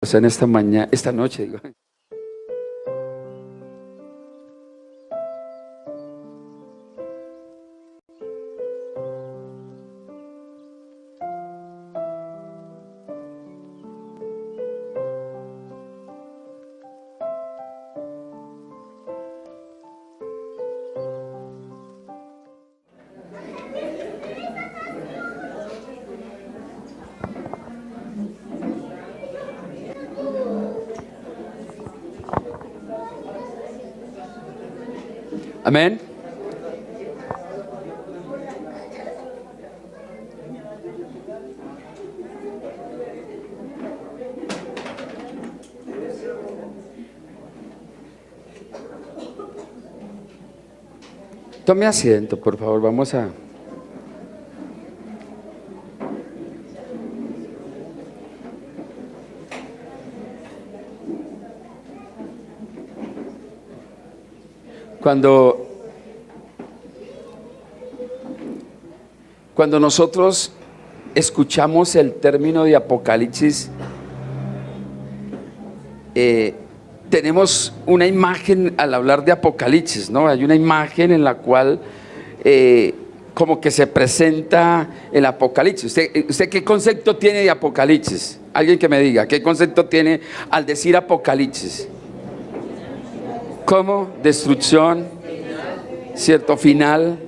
sea, en esta mañana, esta noche, digo. Amén. Tome asiento, por favor, vamos a... Cuando nosotros escuchamos el término de Apocalipsis, tenemos una imagen al hablar de Apocalipsis, ¿no? Hay una imagen en la cual como que se presenta el Apocalipsis. ¿Usted qué concepto tiene de Apocalipsis? Alguien que me diga, ¿qué concepto tiene al decir Apocalipsis? ¿Cómo? Destrucción, cierto, final.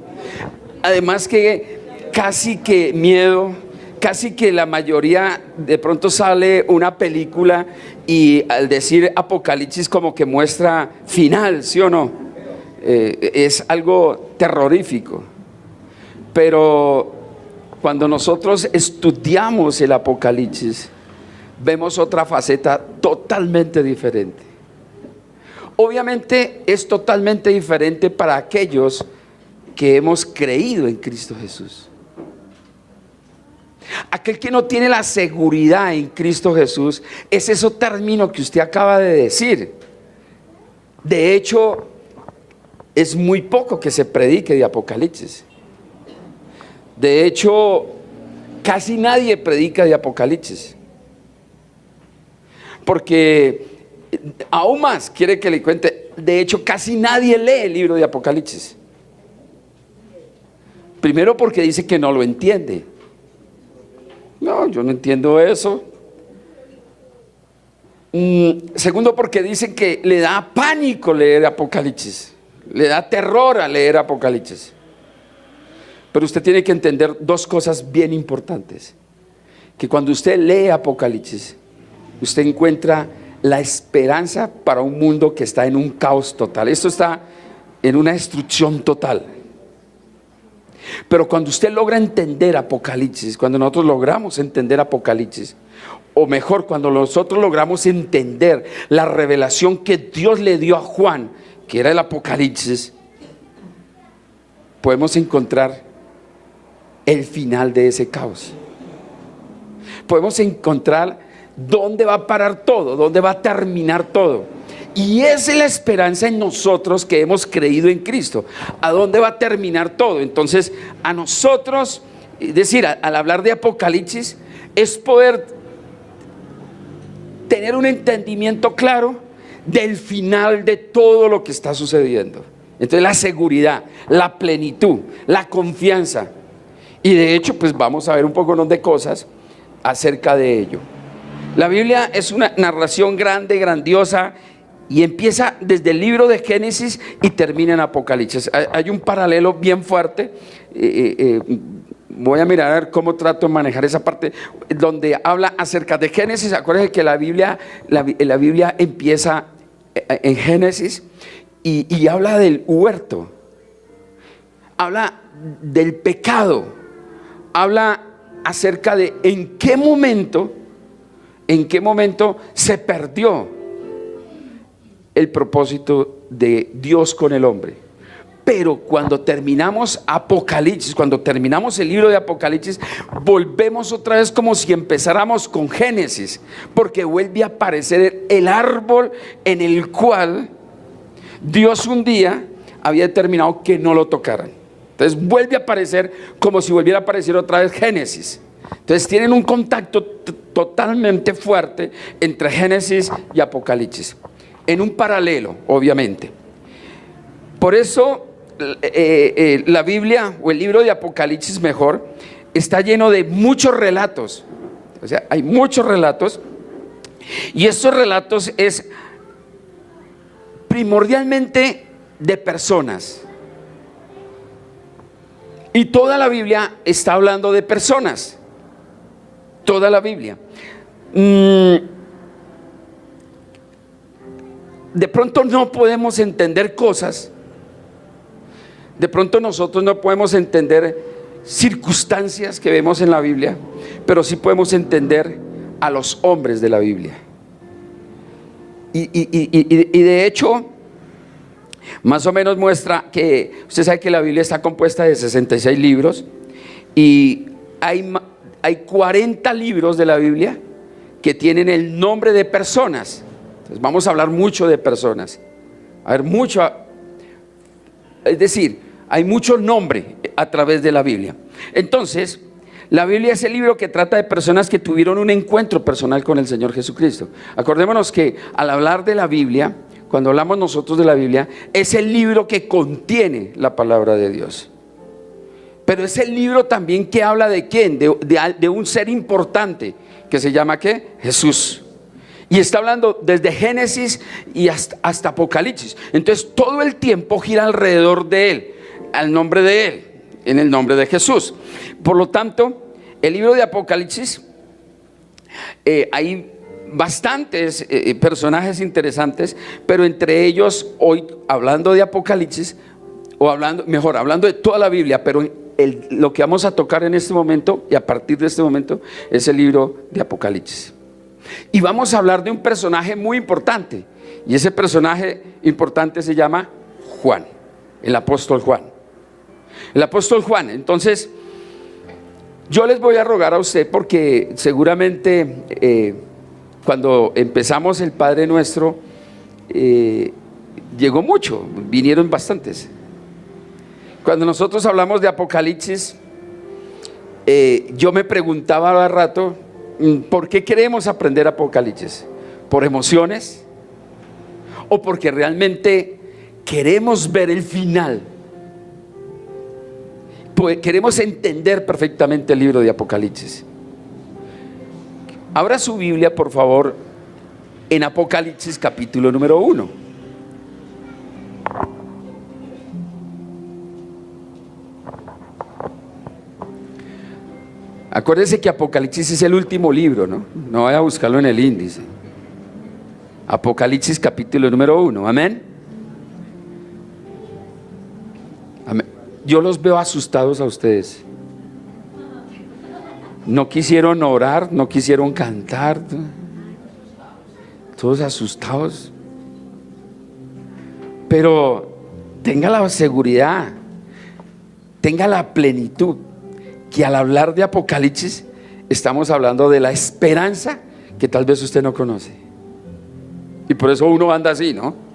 Además que casi que miedo, casi que la mayoría, de pronto sale una película y al decir Apocalipsis como que muestra final, ¿sí o no? Es algo terrorífico. Pero cuando nosotros estudiamos el Apocalipsis, vemos otra faceta totalmente diferente. Obviamente es totalmente diferente para aquellos que hemos creído en Cristo Jesús. Aquel que no tiene la seguridad en Cristo Jesús es ese término que usted acaba de decir. De hecho, es muy poco que se predique de Apocalipsis. De hecho, casi nadie predica de Apocalipsis. Porque aún más, quiere que le cuente, de hecho casi nadie lee el libro de Apocalipsis. Primero porque dice que no lo entiende. No, yo no entiendo eso. Segundo porque dice que le da pánico leer Apocalipsis. Le da terror a leer Apocalipsis. Pero usted tiene que entender dos cosas bien importantes. Que cuando usted lee Apocalipsis, usted encuentra la esperanza para un mundo que está en un caos total. Esto está en una destrucción total. Pero cuando usted logra entender Apocalipsis, cuando nosotros logramos entender Apocalipsis, o mejor, cuando nosotros logramos entender la revelación que Dios le dio a Juan, que era el Apocalipsis, podemos encontrar el final de ese caos. Podemos encontrar dónde va a parar todo, dónde va a terminar todo. Y esa es la esperanza en nosotros que hemos creído en Cristo. ¿A dónde va a terminar todo? Entonces, a nosotros, es decir, al hablar de Apocalipsis, es poder tener un entendimiento claro del final de todo lo que está sucediendo. Entonces, la seguridad, la plenitud, la confianza. Y de hecho, pues vamos a ver un poco de cosas acerca de ello. La Biblia es una narración grande, grandiosa, y empieza desde el libro de Génesis y termina en Apocalipsis. Hay un paralelo bien fuerte. Voy a mirar a ver cómo trato de manejar esa parte donde habla acerca de Génesis. Acuérdense que la Biblia empieza en Génesis y habla del huerto, habla del pecado, habla acerca de en qué momento se perdió el propósito de Dios con el hombre. Pero cuando terminamos Apocalipsis, cuando terminamos el libro de Apocalipsis, volvemos otra vez como si empezáramos con Génesis, porque vuelve a aparecer el árbol en el cual Dios un día había determinado que no lo tocaran. Entonces vuelve a aparecer como si volviera a aparecer otra vez Génesis. Entonces tienen un contacto totalmente fuerte entre Génesis y Apocalipsis, en un paralelo, obviamente. Por eso la Biblia, o el libro de Apocalipsis mejor, está lleno de muchos relatos. O sea, hay muchos relatos, y estos relatos es primordialmente de personas. Y toda la Biblia está hablando de personas. Toda la Biblia. De pronto no podemos entender cosas. De pronto nosotros no podemos entender circunstancias que vemos en la Biblia, pero sí podemos entender a los hombres de la Biblia. Y de hecho, más o menos muestra que, usted sabe que la Biblia está compuesta de 66 libros, y hay 40 libros de la Biblia que tienen el nombre de personas. Entonces vamos a hablar mucho de personas. A ver, mucho, es decir, hay mucho nombre a través de la Biblia. Entonces, la Biblia es el libro que trata de personas que tuvieron un encuentro personal con el Señor Jesucristo. Acordémonos que al hablar de la Biblia, cuando hablamos nosotros de la Biblia, es el libro que contiene la palabra de Dios. Pero es el libro también que habla de quién, de un ser importante que se llama ¿qué? Jesús. Y está hablando desde Génesis y hasta Apocalipsis. Entonces todo el tiempo gira alrededor de él, al nombre de él, en el nombre de Jesús. Por lo tanto, el libro de Apocalipsis, hay bastantes personajes interesantes, pero entre ellos hoy, hablando de Apocalipsis, o hablando de toda la Biblia, pero lo que vamos a tocar en este momento y a partir de este momento es el libro de Apocalipsis. Y vamos a hablar de un personaje muy importante, y ese personaje importante se llama Juan, el apóstol Juan. El apóstol Juan. Entonces, yo les voy a rogar a usted, porque seguramente cuando empezamos el Padre Nuestro, llegó mucho, vinieron bastantes. Cuando nosotros hablamos de Apocalipsis, yo me preguntaba al rato, ¿por qué queremos aprender Apocalipsis? ¿Por emociones? ¿O porque realmente queremos ver el final? Pues queremos entender perfectamente el libro de Apocalipsis. Abra su Biblia, por favor, en Apocalipsis capítulo número 1. Acuérdense que Apocalipsis es el último libro, ¿no? No vaya a buscarlo en el índice. Apocalipsis capítulo número 1, amén. Amén. Yo los veo asustados a ustedes. No quisieron orar, no quisieron cantar, ¿no? Todos asustados. Pero tenga la seguridad, tenga la plenitud, que al hablar de Apocalipsis estamos hablando de la esperanza que tal vez usted no conoce. Y por eso uno anda así, ¿no?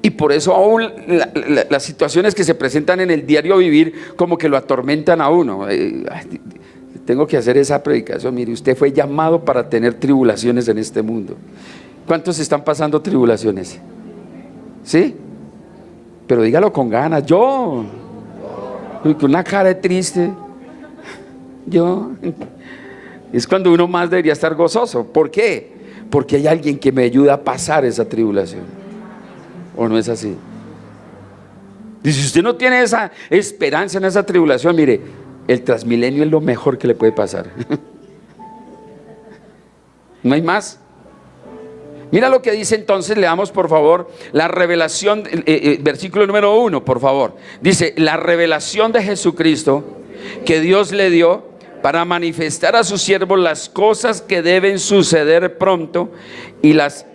Y por eso aún las situaciones que se presentan en el diario vivir como que lo atormentan a uno. Tengo que hacer esa predicación. Mire, usted fue llamado para tener tribulaciones en este mundo. ¿Cuántos están pasando tribulaciones? ¿Sí? Pero dígalo con ganas. Yo, con una cara de triste. Yo. Es cuando uno más debería estar gozoso. ¿Por qué? Porque hay alguien que me ayuda a pasar esa tribulación. ¿O no es así? Y si usted no tiene esa esperanza en esa tribulación, mire, el Transmilenio es lo mejor que le puede pasar. ¿No hay más? Mira lo que dice entonces, leamos por favor la revelación, versículo número 1, por favor. Dice, la revelación de Jesucristo que Dios le dio para manifestar a sus siervos las cosas que deben suceder pronto y las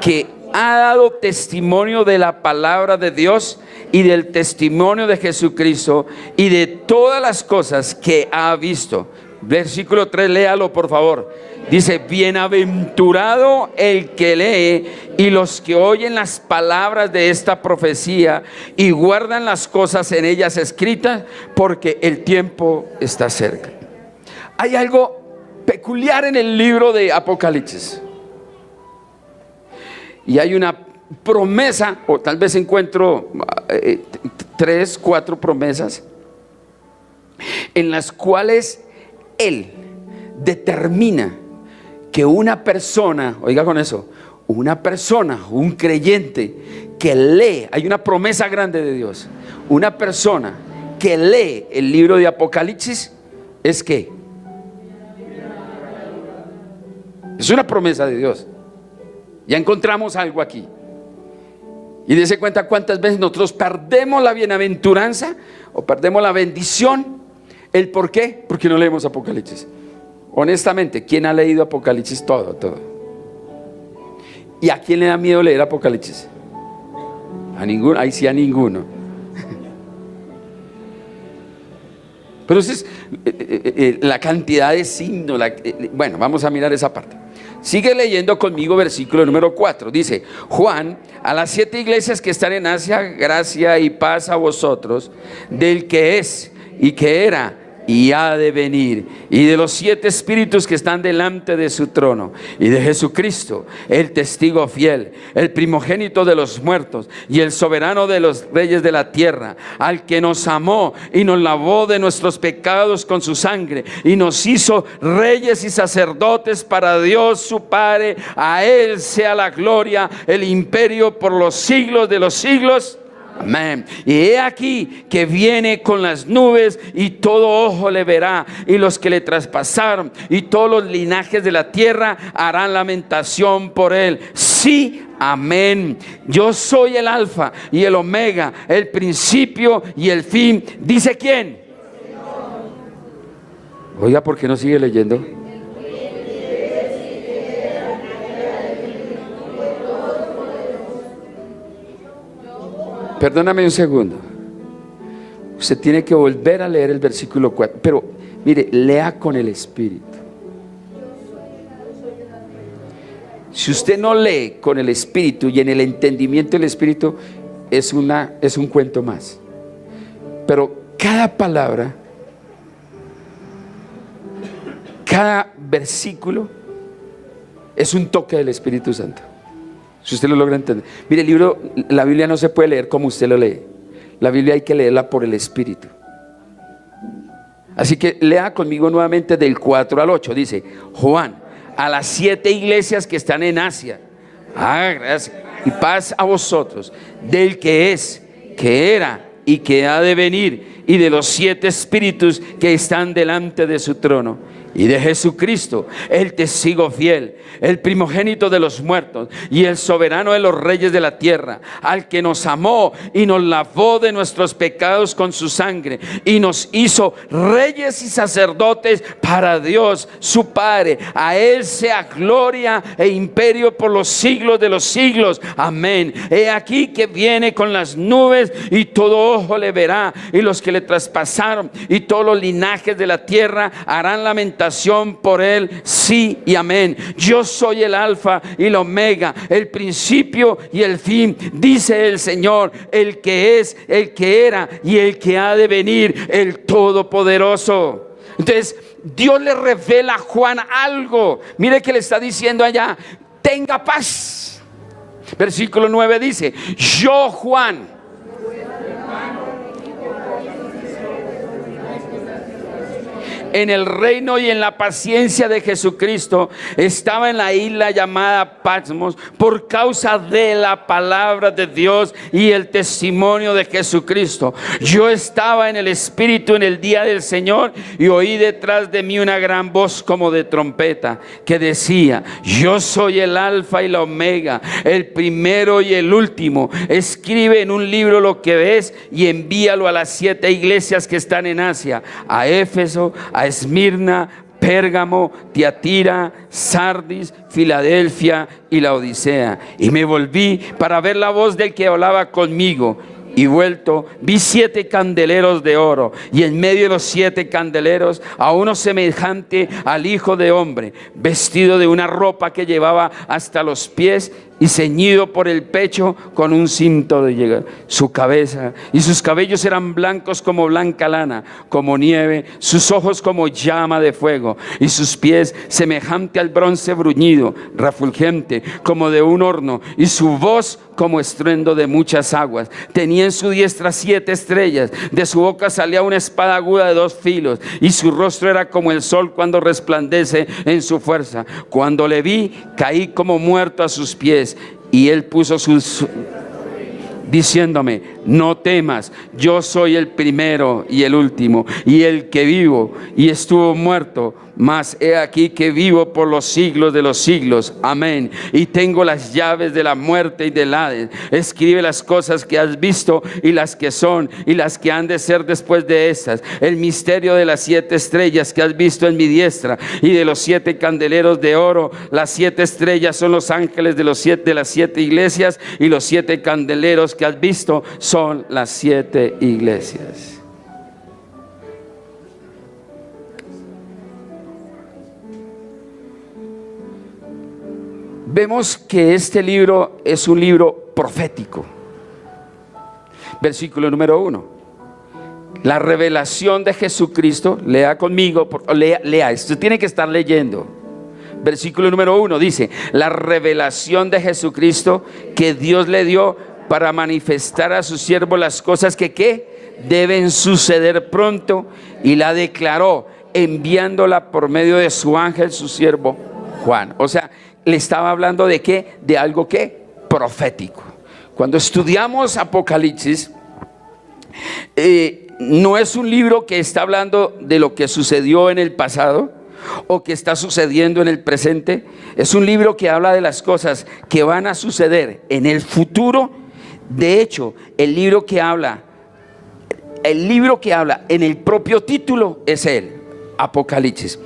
que ha dado testimonio de la palabra de Dios y del testimonio de Jesucristo y de todas las cosas que ha visto. Versículo 3, léalo por favor. Dice, bienaventurado el que lee y los que oyen las palabras de esta profecía y guardan las cosas en ellas escritas, porque el tiempo está cerca. Hay algo peculiar en el libro de Apocalipsis. Y hay una promesa, o tal vez encuentro 3, 4 promesas, en las cuales Él determina que una persona, oiga con eso, una persona, un creyente que lee, hay una promesa grande de Dios, una persona que lee el libro de Apocalipsis, ¿es qué? Es una promesa de Dios. Ya encontramos algo aquí. Y dése cuenta cuántas veces nosotros perdemos la bienaventuranza o perdemos la bendición. ¿El por qué? Porque no leemos Apocalipsis. Honestamente, ¿quién ha leído Apocalipsis? Todo. ¿Y a quién le da miedo leer Apocalipsis? A ninguno, ahí sí a ninguno. Pero eso es la cantidad de signos. Bueno, vamos a mirar esa parte. Sigue leyendo conmigo versículo número 4. Dice, Juan, a las 7 iglesias que están en Asia, gracia y paz a vosotros, del que es y que era y ha de venir, y de los 7 espíritus que están delante de su trono, y de Jesucristo, el testigo fiel, el primogénito de los muertos, y el soberano de los reyes de la tierra, al que nos amó y nos lavó de nuestros pecados con su sangre, y nos hizo reyes y sacerdotes para Dios su Padre. A Él sea la gloria, el imperio por los siglos de los siglos. Amén. Y he aquí que viene con las nubes, y todo ojo le verá, y los que le traspasaron y todos los linajes de la tierra harán lamentación por él. Sí, amén. Yo soy el alfa y el omega, el principio y el fin. ¿Dice quién? Oiga, ¿por qué no sigue leyendo? Perdóname un segundo. Usted tiene que volver a leer el versículo 4. Pero mire, lea con el Espíritu. Si usted no lee con el Espíritu y en el entendimiento del Espíritu, es un cuento más. Pero cada palabra, cada versículo es un toque del Espíritu Santo. Si usted lo logra entender. Mire, la Biblia no se puede leer como usted lo lee. La Biblia hay que leerla por el Espíritu. Así que lea conmigo nuevamente del 4 al 8. Dice, Juan, a las 7 iglesias que están en Asia, gracias, y paz a vosotros, del que es, que era y que ha de venir, y de los 7 espíritus que están delante de su trono, y de Jesucristo, el testigo fiel, el primogénito de los muertos y el soberano de los reyes de la tierra, al que nos amó y nos lavó de nuestros pecados con su sangre, y nos hizo reyes y sacerdotes para Dios su Padre. A Él sea gloria e imperio por los siglos de los siglos. Amén. He aquí que viene con las nubes, y todo ojo le verá, y los que le traspasaron y todos los linajes de la tierra harán lamentación por él. Sí y amén. Yo soy el alfa y el omega, el principio y el fin, dice el Señor, el que es, el que era y el que ha de venir, el todopoderoso. Entonces Dios le revela a Juan algo. Mire que le está diciendo allá: tenga paz. Versículo 9 dice: yo, Juan, en el reino y en la paciencia de Jesucristo, estaba en la isla llamada Patmos por causa de la palabra de Dios y el testimonio de Jesucristo. Yo estaba en el Espíritu en el día del Señor, y oí detrás de mí una gran voz como de trompeta que decía: yo soy el alfa y la omega, el primero y el último. Escribe en un libro lo que ves y envíalo a las 7 iglesias que están en Asia: a Éfeso, a Esmirna, Pérgamo, Tiatira, Sardis, Filadelfia y la Odisea. Y me volví para ver la voz del que hablaba conmigo, y vuelto, vi 7 candeleros de oro, y en medio de los 7 candeleros a uno semejante al Hijo de Hombre, vestido de una ropa que llevaba hasta los pies y ceñido por el pecho con un cinto de llegar. Su cabeza y sus cabellos eran blancos como blanca lana, como nieve, sus ojos como llama de fuego, y sus pies semejante al bronce bruñido, refulgente como de un horno, y su voz como estruendo de muchas aguas. Tenía en su diestra 7 estrellas, de su boca salía una espada aguda de 2 filos, y su rostro era como el sol cuando resplandece en su fuerza. Cuando le vi, caí como muerto a sus pies, y él puso diciéndome: no temas, yo soy el primero y el último, y el que vivo y estuvo muerto, mas he aquí que vivo por los siglos de los siglos. Amén. Y tengo las llaves de la muerte y del Hades. Escribe las cosas que has visto, y las que son, y las que han de ser después de estas. El misterio de las 7 estrellas que has visto en mi diestra, y de los 7 candeleros de oro. Las 7 estrellas son los ángeles de las 7 iglesias, y los 7 candeleros que has visto son las 7 iglesias. Vemos que este libro es un libro profético. Versículo número 1. La revelación de Jesucristo. Lea conmigo, lea, esto tiene que estar leyendo. Versículo número 1 dice: la revelación de Jesucristo que Dios le dio para manifestar a su siervo las cosas que deben suceder pronto, y la declaró enviándola por medio de su ángel, su siervo Juan. O sea, le estaba hablando de qué, de algo que profético. Cuando estudiamos Apocalipsis, no es un libro que está hablando de lo que sucedió en el pasado o que está sucediendo en el presente. Es un libro que habla de las cosas que van a suceder en el futuro. De hecho, el libro que habla en el propio título es el Apocalipsis,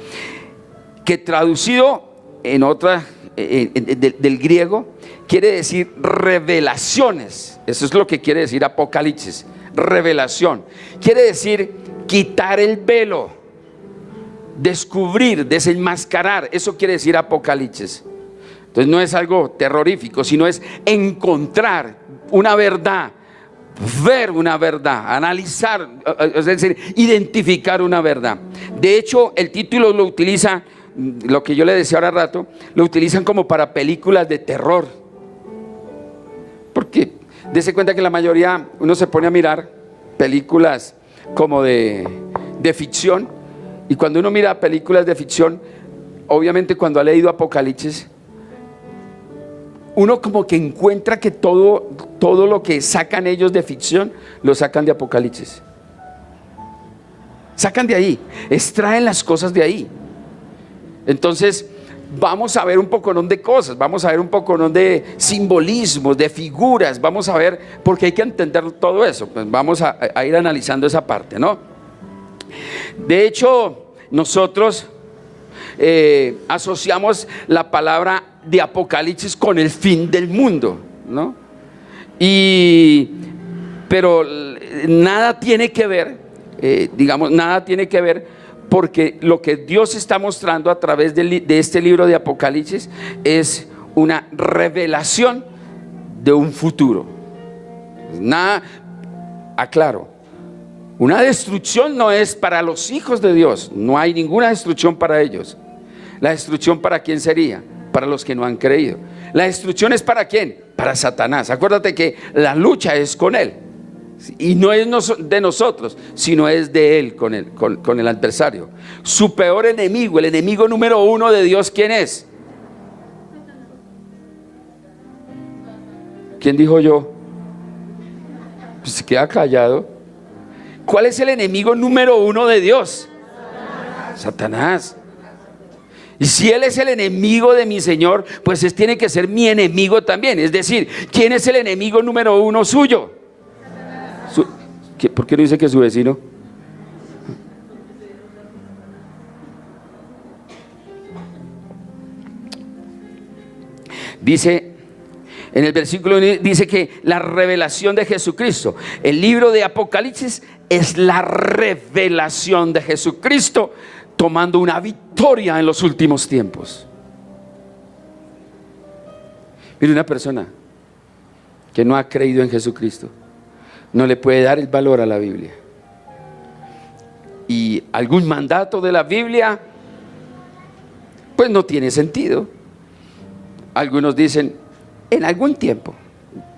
que traducido en otra del griego quiere decir revelaciones. Eso es lo que quiere decir Apocalipsis, revelación. Quiere decir quitar el velo, descubrir, desenmascarar. Eso quiere decir Apocalipsis. Entonces no es algo terrorífico, sino es encontrar una verdad, ver una verdad, analizar, es decir, identificar una verdad. De hecho, el título lo utiliza, lo que yo le decía ahora rato, lo utilizan como para películas de terror. Porque dése cuenta que la mayoría, uno se pone a mirar películas como de ficción, y cuando uno mira películas de ficción, obviamente cuando ha leído Apocalipsis, uno como que encuentra que todo lo que sacan ellos de ficción, lo sacan de Apocalipsis. Sacan de ahí, extraen las cosas de ahí. Entonces vamos a ver un poconón de cosas, vamos a ver un poconón de simbolismos, de figuras, vamos a ver, porque hay que entender todo eso. Pues vamos a ir analizando esa parte, ¿no? De hecho, nosotros asociamos la palabra de Apocalipsis con el fin del mundo, ¿no? Pero nada tiene que ver, nada tiene que ver, porque lo que Dios está mostrando a través de este libro de Apocalipsis es una revelación de un futuro. Nada, aclaro, una destrucción no es para los hijos de Dios, no hay ninguna destrucción para ellos. La destrucción, ¿para quién sería? Para los que no han creído. La destrucción es ¿para quién? Para Satanás. Acuérdate que la lucha es con él, y no es de nosotros, sino es de él con el adversario. Su peor enemigo, el enemigo número 1 de Dios, ¿quién es? ¿Quién dijo yo? Pues se queda callado. ¿Cuál es el enemigo número 1 de Dios? Satanás. Y si él es el enemigo de mi Señor, pues tiene que ser mi enemigo también. Es decir, ¿quién es el enemigo número 1 suyo? ¿Por qué no dice que su vecino? Dice En el versículo 1 dice que la revelación de Jesucristo. El libro de Apocalipsis es la revelación de Jesucristo tomando una victoria en los últimos tiempos. Mire, una persona que no ha creído en Jesucristo no le puede dar el valor a la Biblia. Y algún mandato de la Biblia pues no tiene sentido. Algunos dicen, en algún tiempo,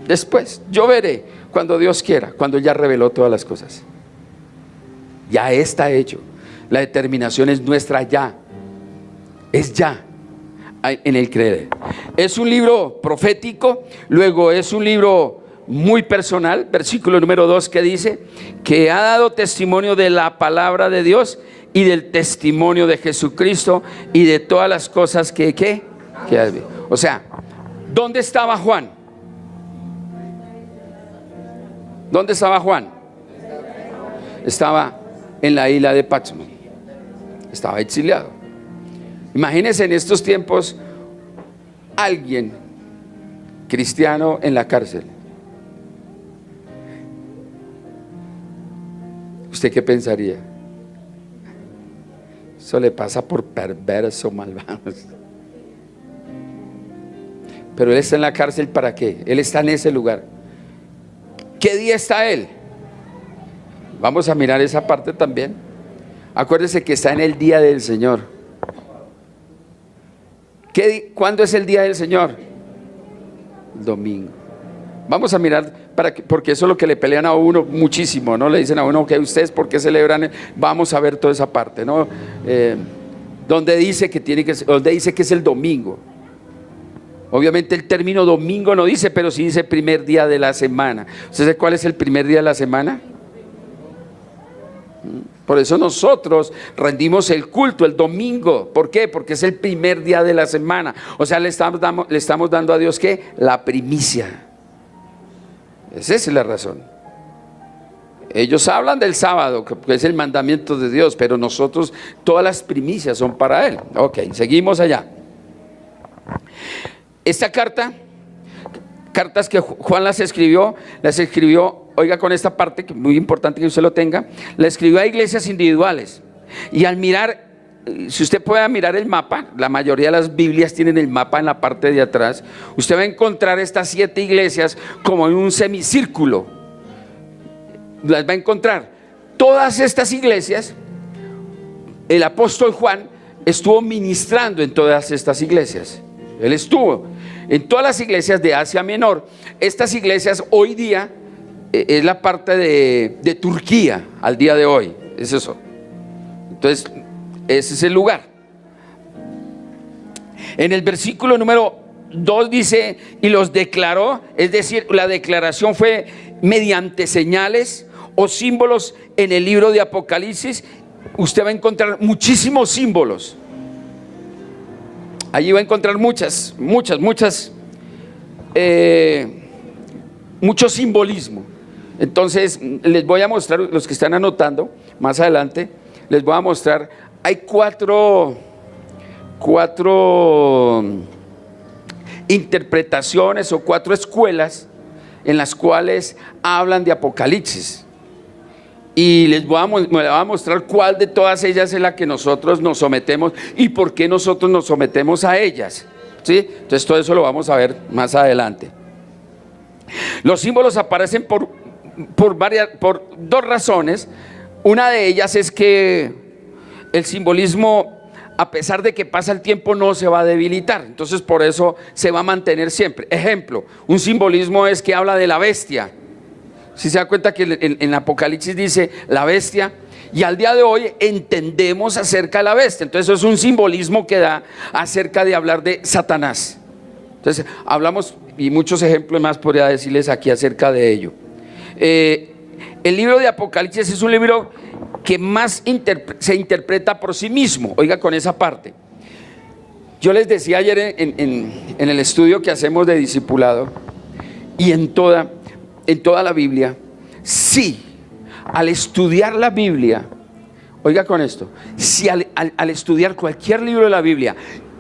después, yo veré, cuando Dios quiera, cuando ya reveló todas las cosas. Ya está hecho. La determinación es nuestra ya. Es ya en el creer. Es un libro profético, luego es un libro muy personal, versículo número 2 que dice que ha dado testimonio de la palabra de Dios y del testimonio de Jesucristo y de todas las cosas que o sea, ¿dónde estaba Juan? ¿Dónde estaba Juan? Estaba en la isla de Patmos. Estaba exiliado. Imagínense en estos tiempos alguien cristiano en la cárcel. ¿Usted qué pensaría? Eso le pasa por perverso, malvado. Pero él está en la cárcel, ¿para qué? Él está en ese lugar. ¿Qué día está él? Vamos a mirar esa parte también. Acuérdese que está en el día del Señor. ¿Cuándo es el día del Señor? Domingo. Vamos a mirar, porque eso es lo que le pelean a uno muchísimo, ¿no? Le dicen a uno que ustedes por qué celebran. Vamos a ver toda esa parte, ¿no? Donde dice que es el domingo. Obviamente el término domingo no dice, pero sí dice primer día de la semana. ¿Usted sabe cuál es el primer día de la semana? Por eso nosotros rendimos el culto el domingo. ¿Por qué? Porque es el primer día de la semana. O sea, le estamos dando a Dios, ¿qué? La primicia. Esa es la razón. Ellos hablan del sábado, que es el mandamiento de Dios, pero nosotros, todas las primicias son para Él. Ok, seguimos allá. Esta cartas que Juan las escribió, oiga con esta parte, que es muy importante que usted lo tenga, la escribió a iglesias individuales. Y al mirar, si usted puede mirar el mapa, la mayoría de las Biblias tienen el mapa en la parte de atrás, usted va a encontrar estas 7 iglesias como en un semicírculo. Las va a encontrar. Todas estas iglesias, el apóstol Juan estuvo ministrando en todas estas iglesias. Él estuvo en todas las iglesias de Asia Menor. Estas iglesias hoy día es la parte de Turquía al día de hoy. Es eso. Entonces, ese es el lugar. En el versículo número 2 dice, y los declaró, es decir, la declaración fue mediante señales o símbolos. En el libro de Apocalipsis usted va a encontrar muchísimos símbolos. Allí va a encontrar mucho simbolismo. Entonces les voy a mostrar, los que están anotando más adelante, les voy a mostrar, hay cuatro interpretaciones o 4 escuelas en las cuales hablan de Apocalipsis. Y me voy a mostrar cuál de todas ellas es la que nosotros nos sometemos y por qué nosotros nos sometemos a ellas, ¿sí? Entonces todo eso lo vamos a ver más adelante. Los símbolos aparecen por 2 razones. Una de ellas es que el simbolismo, a pesar de que pasa el tiempo, no se va a debilitar. Entonces por eso se va a mantener siempre. Ejemplo, un simbolismo es que habla de la bestia. Si se da cuenta que en Apocalipsis dice la bestia, y al día de hoy entendemos acerca de la bestia. Entonces eso es un simbolismo que da acerca de hablar de Satanás. Entonces hablamos, y muchos ejemplos más podría decirles aquí acerca de ello. El libro de Apocalipsis es un libro que más se interpreta por sí mismo. Oiga con esa parte. Yo les decía ayer en el estudio que hacemos de discipulado, y en toda la Biblia, sí, al estudiar la Biblia, oiga con esto, si al estudiar cualquier libro de la Biblia,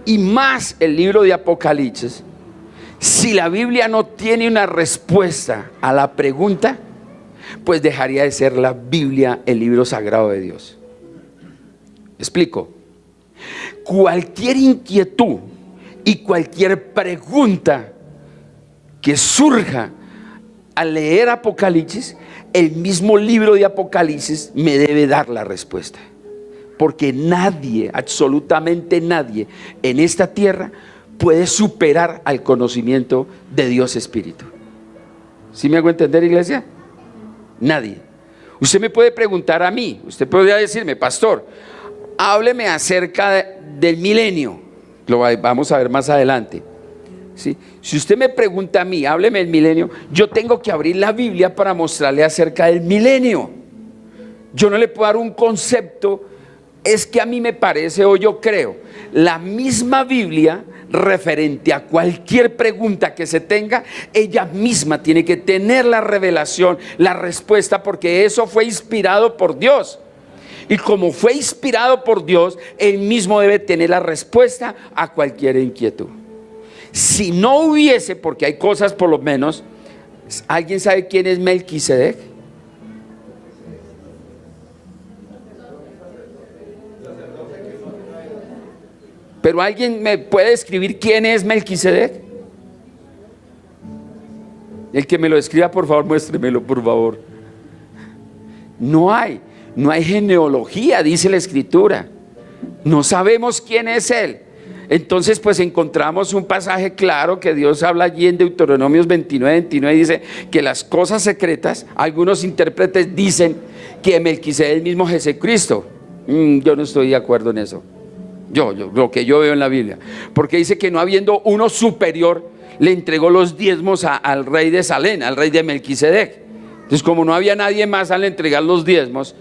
y más el libro de Apocalipsis, Si la Biblia no tiene una respuesta a la pregunta, pues dejaría de ser la Biblia el libro sagrado de Dios. Explico. Cualquier inquietud y cualquier pregunta que surja al leer Apocalipsis, el mismo libro de Apocalipsis me debe dar la respuesta. Porque nadie, absolutamente nadie en esta tierra puede superar al conocimiento de Dios Espíritu. ¿Sí me hago entender, iglesia? Nadie. Usted me puede preguntar a mí, usted podría decirme, pastor, hábleme acerca del milenio. Lo vamos a ver más adelante. ¿Sí? Si usted me pregunta a mí, hábleme del milenio, yo tengo que abrir la Biblia para mostrarle acerca del milenio. Yo no le puedo dar un concepto, es que a mí me parece o yo creo. La misma Biblia, referente a cualquier pregunta que se tenga, ella misma tiene que tener la revelación, la respuesta, porque eso fue inspirado por Dios. Y como fue inspirado por Dios, Él mismo debe tener la respuesta a cualquier inquietud. Si no hubiese, porque hay cosas por lo menos, ¿alguien sabe quién es Melquisedec? Pero ¿alguien me puede describir quién es Melquisedec? El que me lo escriba, por favor, muéstremelo, por favor. No hay genealogía, dice la Escritura. No sabemos quién es él. Entonces, pues encontramos un pasaje claro que Dios habla allí en Deuteronomios 29, dice que las cosas secretas, algunos intérpretes dicen que Melquisedec es el mismo Jesucristo. Yo no estoy de acuerdo en eso. Lo que yo veo en la Biblia, porque dice que no habiendo uno superior, le entregó los diezmos al rey de Salem, al rey de Melquisedec. Entonces, como no había nadie más al entregar los diezmos,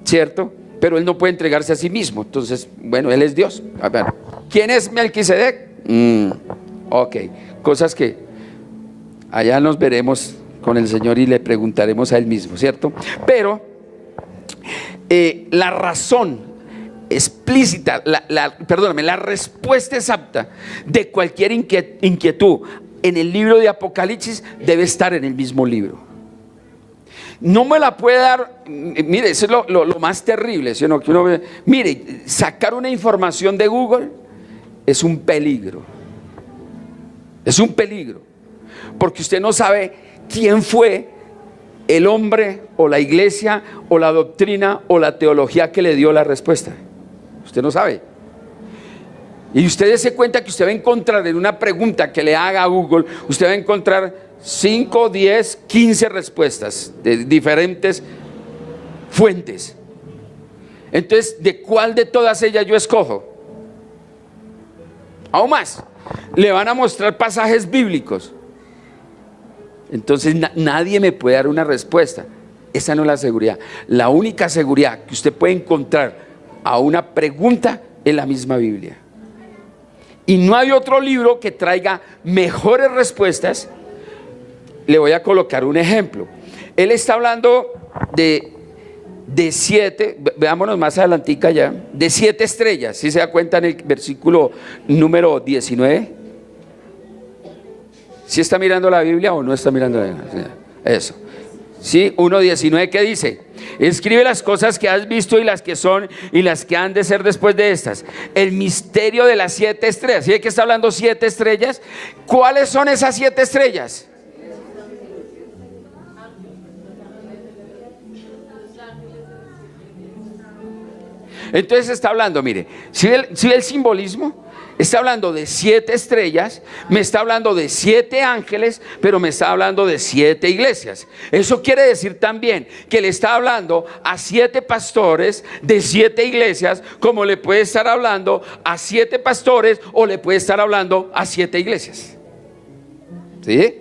¿cierto? Pero él no puede entregarse a sí mismo. Entonces, bueno, él es Dios. A ver, ¿quién es Melquisedec? Ok, cosas que allá nos veremos con el Señor y le preguntaremos a él mismo, ¿cierto? Pero la razón explícita, la respuesta exacta de cualquier inquietud en el libro de Apocalipsis debe estar en el mismo libro. No me la puede dar, mire, eso es lo más terrible, ¿sí o no? Que uno ve, mire, sacar una información de Google es un peligro. Es un peligro, porque usted no sabe quién fue el hombre o la iglesia o la doctrina o la teología que le dio la respuesta. Usted no sabe. Y usted se cuenta que usted va a encontrar en una pregunta que le haga a Google, usted va a encontrar 5, 10, 15 respuestas de diferentes fuentes. Entonces, ¿de cuál de todas ellas yo escojo? Aún más, le van a mostrar pasajes bíblicos. Entonces nadie me puede dar una respuesta. Esa no es la seguridad. La única seguridad que usted puede encontrar a una pregunta en la misma Biblia. Y no hay otro libro que traiga mejores respuestas. Le voy a colocar un ejemplo. Él está hablando de 7, veámonos más adelantica ya, de 7 estrellas. ¿Sí se da cuenta en el versículo número 19? ¿Sí está mirando la Biblia o no está mirando la Biblia? Eso. Sí, 1:19, ¿qué dice? Escribe las cosas que has visto y las que son y las que han de ser después de estas. El misterio de las 7 estrellas. ¿Sí de qué está hablando 7 estrellas? ¿Cuáles son esas 7 estrellas? Entonces está hablando, mire, si el simbolismo está hablando de 7 estrellas, me está hablando de 7 ángeles, pero me está hablando de 7 iglesias. Eso quiere decir también que le está hablando a 7 pastores de 7 iglesias, como le puede estar hablando a 7 pastores o le puede estar hablando a 7 iglesias. ¿Sí?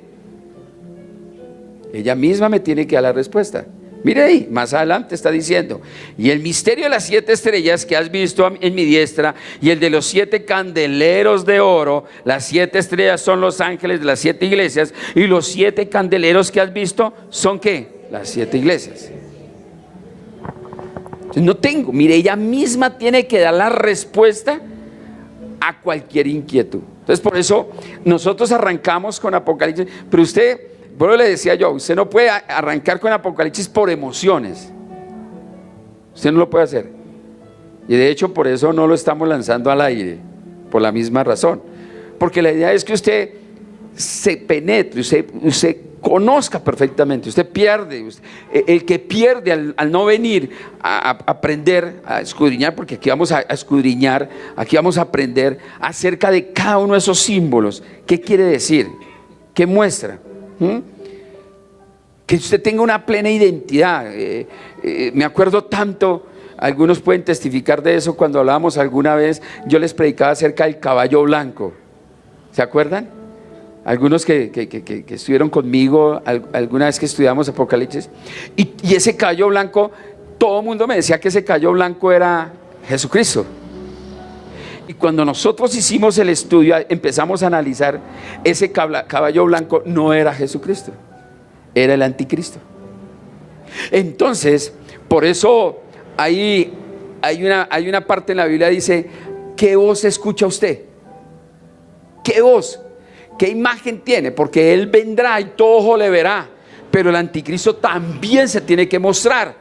Ella misma me tiene que dar la respuesta. Mire ahí, más adelante está diciendo: y el misterio de las 7 estrellas que has visto en mi diestra, y el de los 7 candeleros de oro. Las 7 estrellas son los ángeles de las 7 iglesias, y los 7 candeleros que has visto son ¿qué? Las 7 iglesias. No mire, ella misma tiene que dar la respuesta a cualquier inquietud. Entonces, por eso nosotros arrancamos con Apocalipsis, pero usted, bueno, le decía yo, usted no puede arrancar con Apocalipsis por emociones. Usted no lo puede hacer. Y de hecho, por eso no lo estamos lanzando al aire, por la misma razón. Porque la idea es que usted se penetre, usted conozca perfectamente. Usted pierde, el que pierde al no venir a aprender, a escudriñar, porque aquí vamos a escudriñar, aquí vamos a aprender acerca de cada uno de esos símbolos. ¿Qué quiere decir? ¿Qué muestra? Que usted tenga una plena identidad. Me acuerdo tanto, algunos pueden testificar de eso, cuando hablábamos alguna vez, yo les predicaba acerca del caballo blanco. ¿Se acuerdan? Algunos que estuvieron conmigo alguna vez que estudiamos Apocalipsis, y ese caballo blanco, todo el mundo me decía que ese caballo blanco era Jesucristo. Y cuando nosotros hicimos el estudio, empezamos a analizar, ese caballo blanco no era Jesucristo, era el anticristo. Entonces, por eso hay una parte en la Biblia que dice: ¿qué voz escucha usted? ¿Qué voz? ¿Qué imagen tiene? Porque Él vendrá y todo ojo le verá, pero el anticristo también se tiene que mostrar.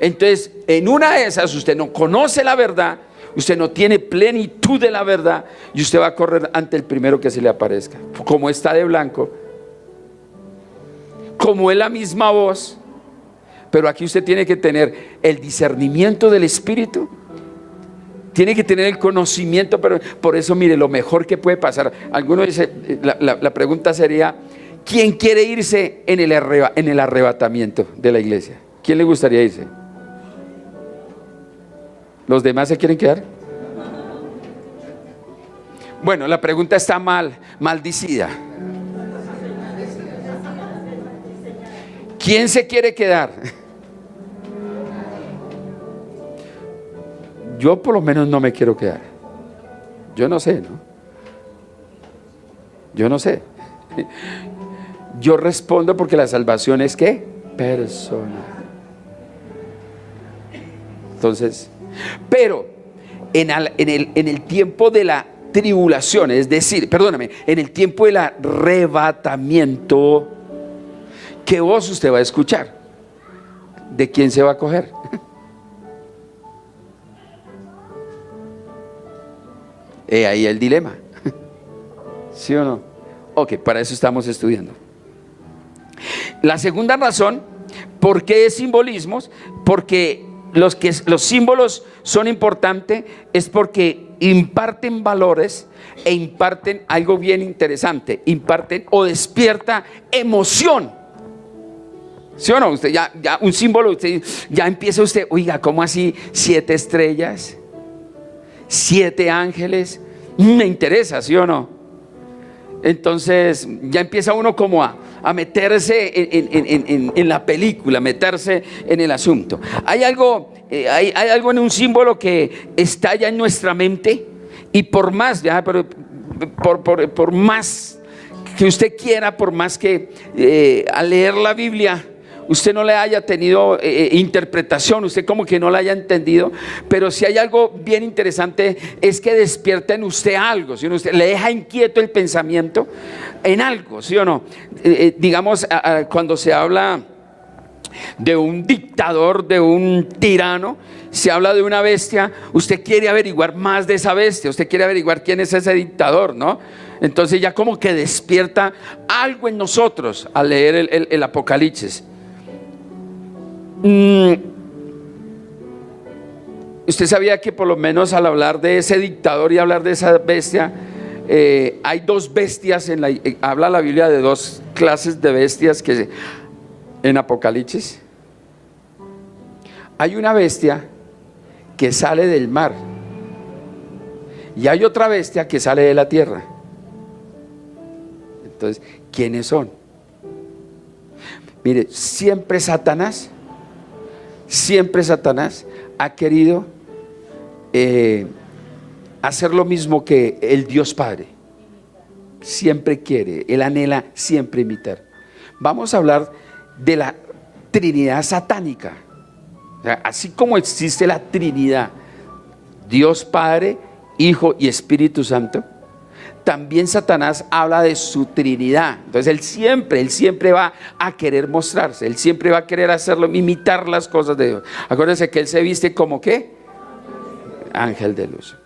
Entonces, en una de esas, usted no conoce la verdad, usted no tiene plenitud de la verdad, y usted va a correr ante el primero que se le aparezca. Como está de blanco, como es la misma voz, pero aquí usted tiene que tener el discernimiento del Espíritu, tiene que tener el conocimiento. Pero por eso, mire, lo mejor que puede pasar, alguno dice, la pregunta sería: ¿quién quiere irse en el arrebatamiento de la iglesia? ¿Quién le gustaría irse? ¿Los demás se quieren quedar? Bueno, la pregunta está maldicida. ¿Quién se quiere quedar? Yo por lo menos no me quiero quedar. Yo no sé, ¿no? Yo no sé. Yo respondo porque la salvación es ¿qué? Personal. Entonces, pero en el tiempo de la tribulación, es decir, perdóname, en el tiempo del arrebatamiento, ¿qué voz usted va a escuchar? ¿De quién se va a coger? Ahí el dilema. ¿Sí o no? Ok, para eso estamos estudiando. La segunda razón, ¿por qué simbolismos? Porque los símbolos son importantes, es porque imparten valores e imparten algo bien interesante, imparten o despierta emoción. ¿Sí o no? Usted ya un símbolo, usted ya empieza usted, oiga, ¿cómo así 7 estrellas? 7 ángeles, me interesa, ¿sí o no? Entonces ya empieza uno como a meterse en la película, meterse en el asunto. Hay algo en un símbolo que está ya en nuestra mente, y por más, por más que usted quiera, por más que al leer la Biblia usted no le haya tenido interpretación, usted como que no la haya entendido, pero si hay algo bien interesante, es que despierta en usted algo, ¿sí? Usted le deja inquieto el pensamiento en algo, ¿sí o no? Digamos, cuando se habla de un dictador, de un tirano, se habla de una bestia, usted quiere averiguar más de esa bestia, usted quiere averiguar quién es ese dictador, ¿no? Entonces ya como que despierta algo en nosotros al leer el Apocalipsis. Usted sabía que por lo menos al hablar de ese dictador y hablar de esa bestia, hay 2 bestias habla la Biblia de 2 clases de bestias que en Apocalipsis. Hay una bestia que sale del mar y hay otra bestia que sale de la tierra. Entonces, ¿quiénes son? Mire, siempre Satanás ha querido hacer lo mismo que el Dios Padre. Siempre quiere, él anhela siempre imitar. Vamos a hablar de la Trinidad satánica. O sea, así como existe la Trinidad, Dios Padre, Hijo y Espíritu Santo, también Satanás habla de su Trinidad. Entonces él siempre va a querer mostrarse, él siempre va a querer hacerlo, imitar las cosas de Dios. Acuérdense que él se viste como ¿qué? Ángel de luz.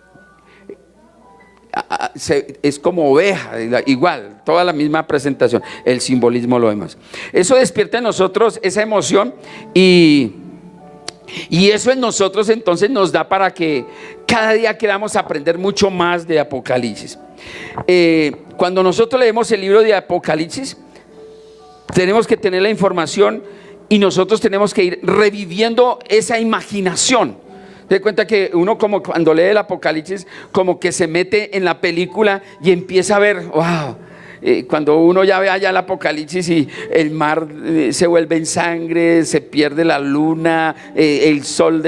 Es como oveja, igual, toda la misma presentación, el simbolismo, lo demás. Eso despierta en nosotros esa emoción y eso en nosotros entonces nos da para que cada día queramos aprender mucho más de Apocalipsis. Cuando nosotros leemos el libro de Apocalipsis, tenemos que tener la información y nosotros tenemos que ir reviviendo esa imaginación. Te das cuenta que uno, como cuando lee el Apocalipsis, como que se mete en la película y empieza a ver, wow. Cuando uno ya ve allá el Apocalipsis y el mar se vuelve en sangre, se pierde la luna, el sol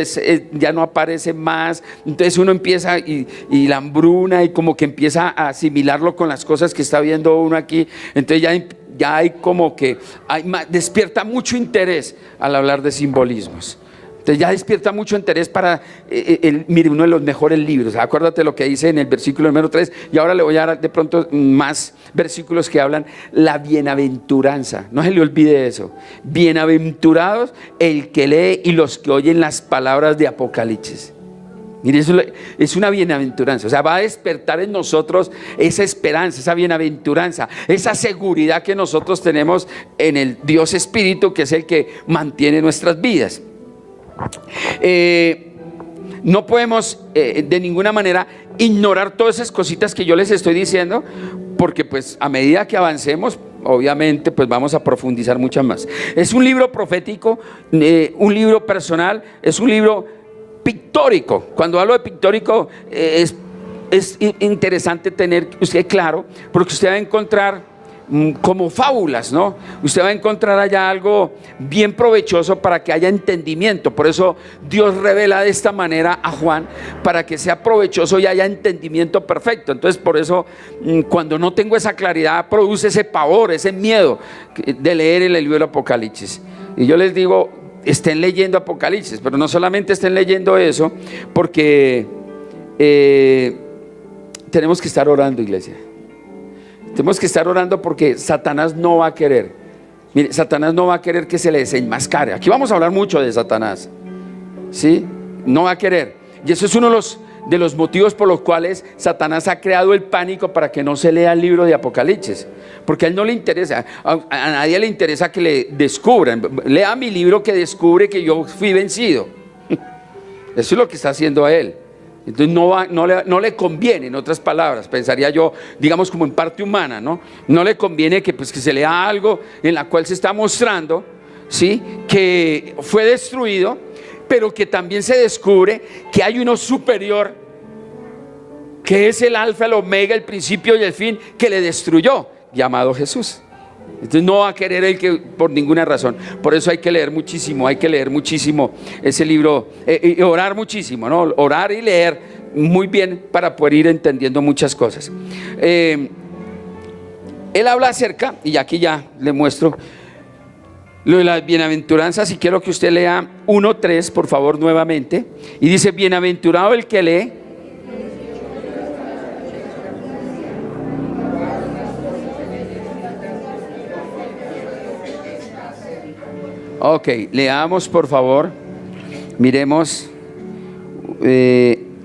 ya no aparece más, entonces uno empieza y la hambruna, y como que empieza a asimilarlo con las cosas que está viendo uno aquí. Entonces ya hay como que despierta mucho interés al hablar de simbolismos. Entonces ya despierta mucho interés para, mire, uno de los mejores libros. Acuérdate lo que dice en el versículo número 3, y ahora le voy a dar de pronto más versículos que hablan la bienaventuranza. No se le olvide eso. Bienaventurados el que lee y los que oyen las palabras de Apocalipsis. Mire, eso es una bienaventuranza. O sea, va a despertar en nosotros esa esperanza, esa bienaventuranza, esa seguridad que nosotros tenemos en el Dios Espíritu, que es el que mantiene nuestras vidas. No podemos de ninguna manera ignorar todas esas cositas que yo les estoy diciendo, porque pues a medida que avancemos, obviamente pues vamos a profundizar mucho más. Es un libro profético, un libro personal, es un libro pictórico. Cuando hablo de pictórico, es interesante tener usted claro, porque usted va a encontrar como fábulas, ¿no? Usted va a encontrar allá algo bien provechoso para que haya entendimiento. Por eso Dios revela de esta manera a Juan, para que sea provechoso y haya entendimiento perfecto. Entonces, por eso cuando no tengo esa claridad, produce ese pavor, ese miedo de leer el libro de Apocalipsis. Y yo les digo, estén leyendo Apocalipsis, pero no solamente estén leyendo eso, porque tenemos que estar orando, iglesia. Tenemos que estar orando, porque Satanás no va a querer. Mire, Satanás no va a querer que se le desenmascare. Aquí vamos a hablar mucho de Satanás, ¿sí? No va a querer. Y eso es uno de los motivos por los cuales Satanás ha creado el pánico para que no se lea el libro de Apocalipsis. Porque a él no le interesa, a nadie le interesa que le descubran. Lea mi libro que descubre que yo fui vencido. Eso es lo que está haciendo a él. Entonces no le conviene, en otras palabras, pensaría yo, digamos como en parte humana, ¿no? No le conviene que se lea algo en la cual se está mostrando, ¿sí?, que fue destruido, pero que también se descubre que hay uno superior, que es el alfa, el omega, el principio y el fin, que le destruyó, llamado Jesús. Entonces no va a querer él que por ninguna razón. Por eso hay que leer muchísimo ese libro, y orar muchísimo, ¿no? Orar y leer muy bien para poder ir entendiendo muchas cosas. Él habla acerca, y aquí ya le muestro lo de las bienaventuranzas, y quiero que usted lea 1:3 por favor nuevamente, y dice: bienaventurado el que lee. Ok, leamos por favor, miremos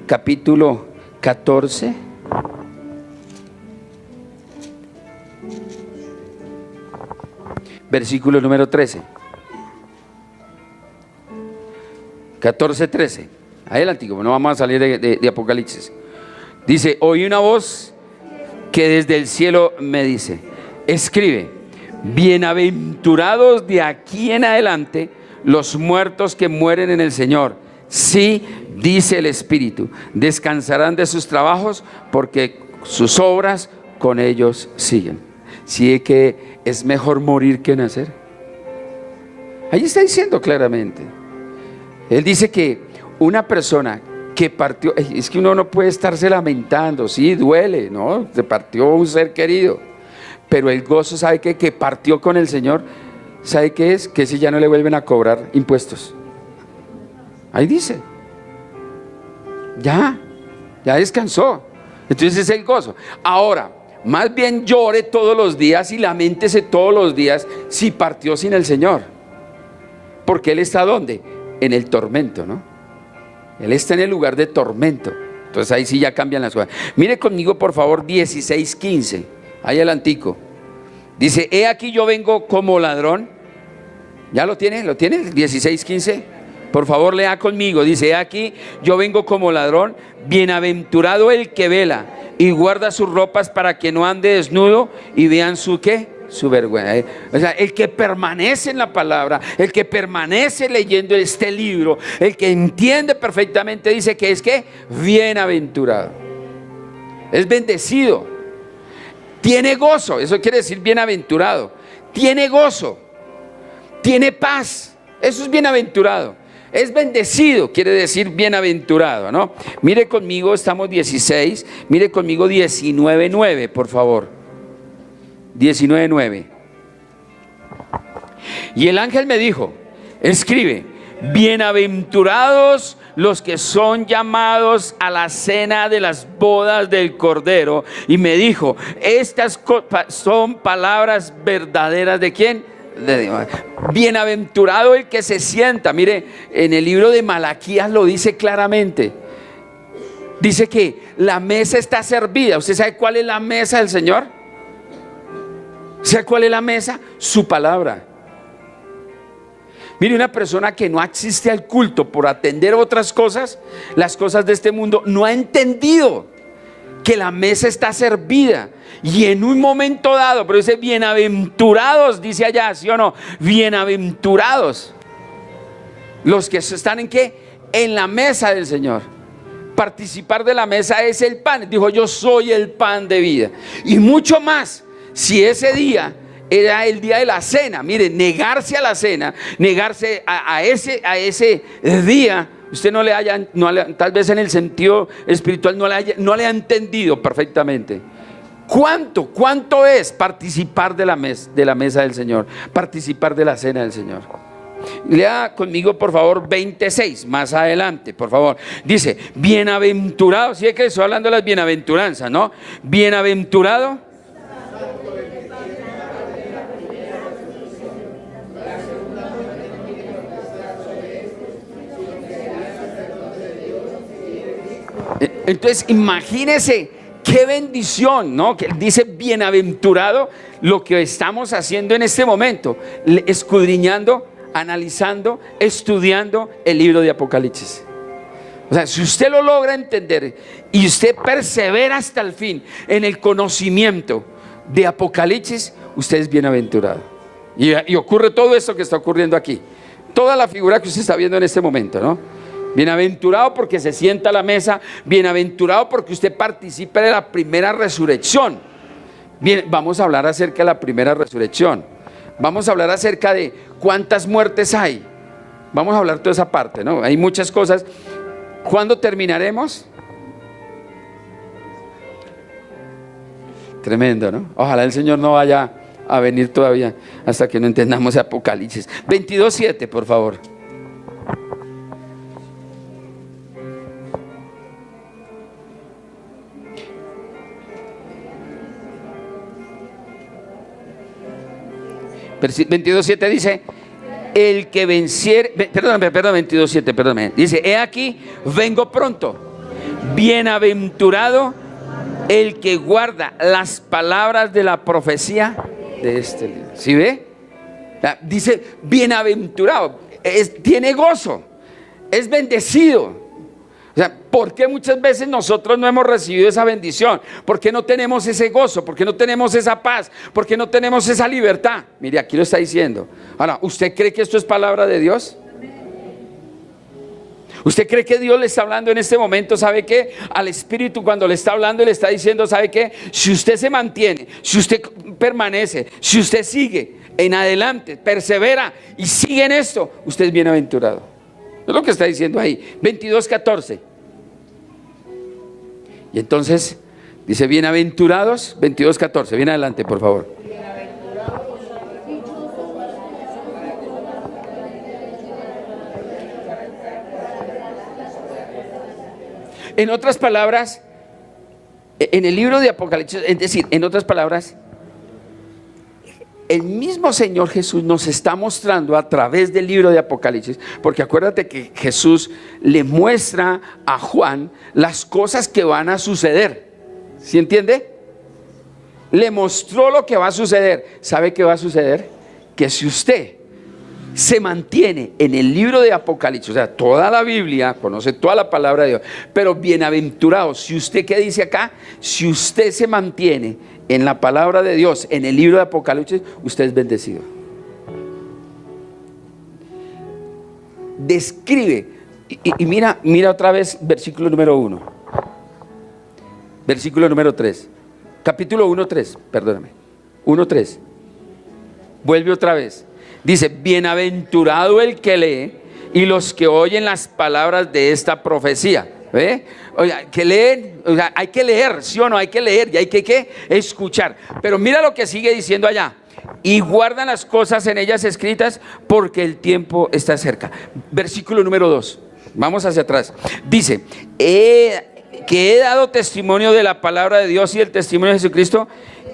capítulo 14. Versículo número 13. 14:13. Adelante, no vamos a salir de Apocalipsis. Dice: oí una voz que desde el cielo me dice: escribe, bienaventurados de aquí en adelante los muertos que mueren en el Señor. Sí, dice el Espíritu, descansarán de sus trabajos, porque sus obras con ellos siguen. Sí, que es mejor morir que nacer. Ahí está diciendo claramente. Él dice que una persona que partió, es que uno no puede estarse lamentando, sí, duele, ¿no? Se partió un ser querido. Pero el gozo, ¿sabe qué? Que partió con el Señor, ¿sabe qué es? Que ese ya no le vuelven a cobrar impuestos. Ahí dice, ya descansó. Entonces es el gozo. Ahora, más bien llore todos los días y laméntese todos los días si partió sin el Señor. Porque Él está ¿dónde? En el tormento, ¿no? Él está en el lugar de tormento. Entonces ahí sí ya cambian las cosas. Mire conmigo por favor 16:15. Ahí adelantico. Dice, he aquí yo vengo como ladrón. ¿Ya lo tiene? ¿Lo tiene? 16:15. Por favor lea conmigo. Dice, he aquí yo vengo como ladrón. Bienaventurado el que vela y guarda sus ropas para que no ande desnudo y vean su ¿qué? Su vergüenza. O sea, el que permanece en la palabra, el que permanece leyendo este libro, el que entiende perfectamente, dice que es que bienaventurado, es bendecido, tiene gozo. Eso quiere decir bienaventurado, tiene gozo, tiene paz. Eso es bienaventurado. Es bendecido, quiere decir bienaventurado, ¿no? Mire conmigo, estamos 16, mire conmigo 19:9, por favor. 19:9. Y el ángel me dijo, escribe, bienaventurados los que son llamados a la cena de las bodas del Cordero. Y me dijo, estas son palabras verdaderas ¿de quién? De Dios. Bienaventurado el que se sienta. Mire, en el libro de Malaquías lo dice claramente. Dice que la mesa está servida. ¿Usted sabe cuál es la mesa del Señor? ¿Sabe cuál es la mesa? Su palabra. Mire, una persona que no asiste al culto por atender otras cosas, las cosas de este mundo, no ha entendido que la mesa está servida. Y en un momento dado, pero dice bienaventurados, dice allá, ¿sí o no? Bienaventurados los que están ¿en qué? En la mesa del Señor. Participar de la mesa es el pan. Dijo, yo soy el pan de vida. Y mucho más, si ese día era el día de la cena. Mire, negarse a la cena, negarse a ese día, usted tal vez en el sentido espiritual no le ha entendido perfectamente. ¿Cuánto es participar de la mesa del Señor? Participar de la cena del Señor. Lea conmigo por favor 26, más adelante, por favor. Dice, bienaventurado, si es que estoy hablando de las bienaventuranzas, ¿no? Bienaventurado. Entonces imagínese qué bendición, ¿no? Que dice bienaventurado lo que estamos haciendo en este momento, escudriñando, analizando, estudiando el libro de Apocalipsis. O sea, si usted lo logra entender y usted persevera hasta el fin en el conocimiento de Apocalipsis, usted es bienaventurado. Y ocurre todo esto que está ocurriendo aquí, toda la figura que usted está viendo en este momento, ¿no? Bienaventurado porque se sienta a la mesa, bienaventurado porque usted participe de la primera resurrección. Bien, vamos a hablar acerca de la primera resurrección. Vamos a hablar acerca de cuántas muertes hay. Vamos a hablar toda esa parte, ¿no? Hay muchas cosas. ¿Cuándo terminaremos? Tremendo, ¿no? Ojalá el Señor no vaya a venir todavía hasta que no entendamos Apocalipsis. 22:7, por favor. Versículo 22:7 dice, el que venciere, perdón, 22:7, perdón, dice, he aquí, vengo pronto, bienaventurado el que guarda las palabras de la profecía de este libro. ¿Sí ve? Dice, bienaventurado, tiene gozo, es bendecido. O sea, ¿por qué muchas veces nosotros no hemos recibido esa bendición? ¿Por qué no tenemos ese gozo? ¿Por qué no tenemos esa paz? ¿Por qué no tenemos esa libertad? Mire, aquí lo está diciendo. Ahora, ¿usted cree que esto es palabra de Dios? ¿Usted cree que Dios le está hablando en este momento? ¿Sabe qué? Al Espíritu cuando le está hablando y le está diciendo, ¿sabe qué? Si usted se mantiene, si usted permanece, si usted sigue en adelante, persevera y sigue en esto, usted es bienaventurado. Es lo que está diciendo ahí, 22:14. Y entonces dice bienaventurados, 22:14. Bien adelante, por favor. En otras palabras, En el libro de Apocalipsis, es decir, en otras palabras, el mismo Señor Jesús nos está mostrando a través del libro de Apocalipsis, porque acuérdate que Jesús le muestra a Juan las cosas que van a suceder. ¿Sí entiende? Le mostró lo que va a suceder. ¿Sabe qué va a suceder? Que si usted se mantiene en el libro de Apocalipsis, o sea, toda la Biblia, conoce toda la palabra de Dios, pero bienaventurado, si usted, ¿qué dice acá? Si usted se mantiene en la palabra de Dios, en el libro de Apocalipsis, usted es bendecido. Describe, y mira otra vez versículo número 1, versículo número 3, capítulo 1:3, perdóname, 1:3, vuelve otra vez. Dice, bienaventurado el que lee y los que oyen las palabras de esta profecía. ¿Ve? Oiga, que leen, o sea, hay que leer, ¿sí o no? Hay que leer y hay que ¿qué? Escuchar. Pero mira lo que sigue diciendo allá. Y guardan las cosas en ellas escritas porque el tiempo está cerca. Versículo número 2. Vamos hacia atrás. Dice, que he dado testimonio de la palabra de Dios y del testimonio de Jesucristo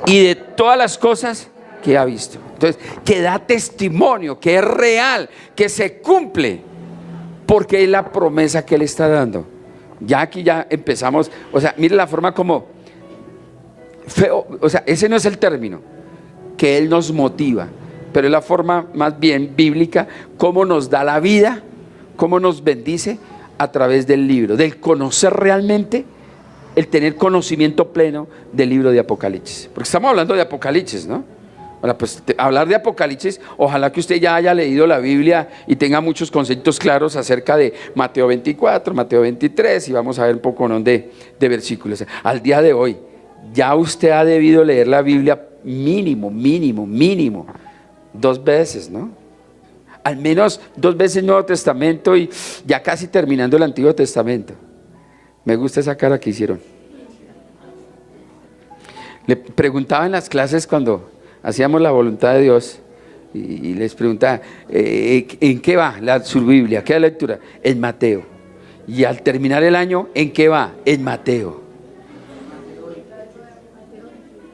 y de todas las cosas que ha visto. Entonces, que da testimonio, que es real, que se cumple, porque es la promesa que Él está dando. Ya aquí ya empezamos, o sea, mire la forma como feo, o sea, ese no es el término, que Él nos motiva, pero es la forma más bien bíblica, cómo nos da la vida, cómo nos bendice a través del libro, del conocer realmente, el tener conocimiento pleno del libro de Apocalipsis. Porque estamos hablando de Apocalipsis, ¿no? Ahora, pues hablar de Apocalipsis, ojalá que usted ya haya leído la Biblia y tenga muchos conceptos claros acerca de Mateo 24, Mateo 23, y vamos a ver un poco, ¿no?, de versículos. Al día de hoy, ya usted ha debido leer la Biblia mínimo 2 veces, ¿no? Al menos 2 veces el Nuevo Testamento y ya casi terminando el Antiguo Testamento. Me gusta esa cara que hicieron. Le preguntaba en las clases cuando hacíamos la voluntad de Dios y les preguntaba, ¿en qué va su Biblia? ¿Qué lectura? En Mateo. Y al terminar el año, ¿en qué va? En Mateo.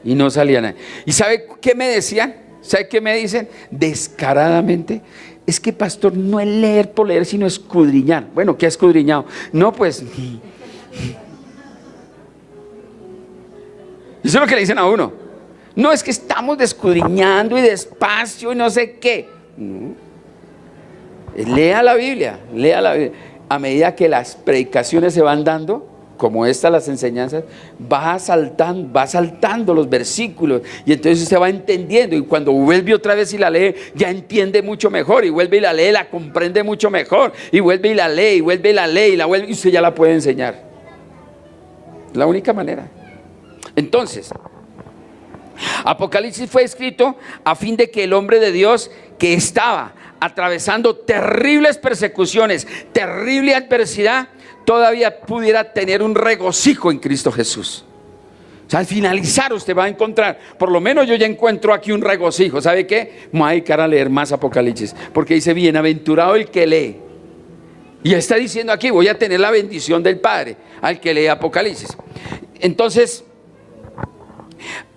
Y no salía nada. ¿Y sabe qué me decían? ¿Sabe qué me dicen? Descaradamente, es que pastor, no es leer por leer, sino escudriñar. Bueno, ¿qué ha escudriñado? No, pues... Eso es lo que le dicen a uno. No, es que estamos descudriñando y despacio y no sé qué. No. Lea la Biblia. A medida que las predicaciones se van dando, como estas las enseñanzas, va saltando los versículos y entonces usted va entendiendo, y cuando vuelve otra vez y la lee, ya entiende mucho mejor, y vuelve y la lee, la comprende mucho mejor, y vuelve y la lee, y vuelve y la lee, y usted ya la puede enseñar. La única manera. Entonces, Apocalipsis fue escrito a fin de que el hombre de Dios, que estaba atravesando terribles persecuciones, terrible adversidad, todavía pudiera tener un regocijo en Cristo Jesús. O sea, al finalizar usted va a encontrar, por lo menos yo ya encuentro aquí un regocijo. ¿Sabe qué? Me voy a dedicar a leer más Apocalipsis, porque dice, bienaventurado el que lee. Y está diciendo aquí, voy a tener la bendición del Padre al que lee Apocalipsis. Entonces,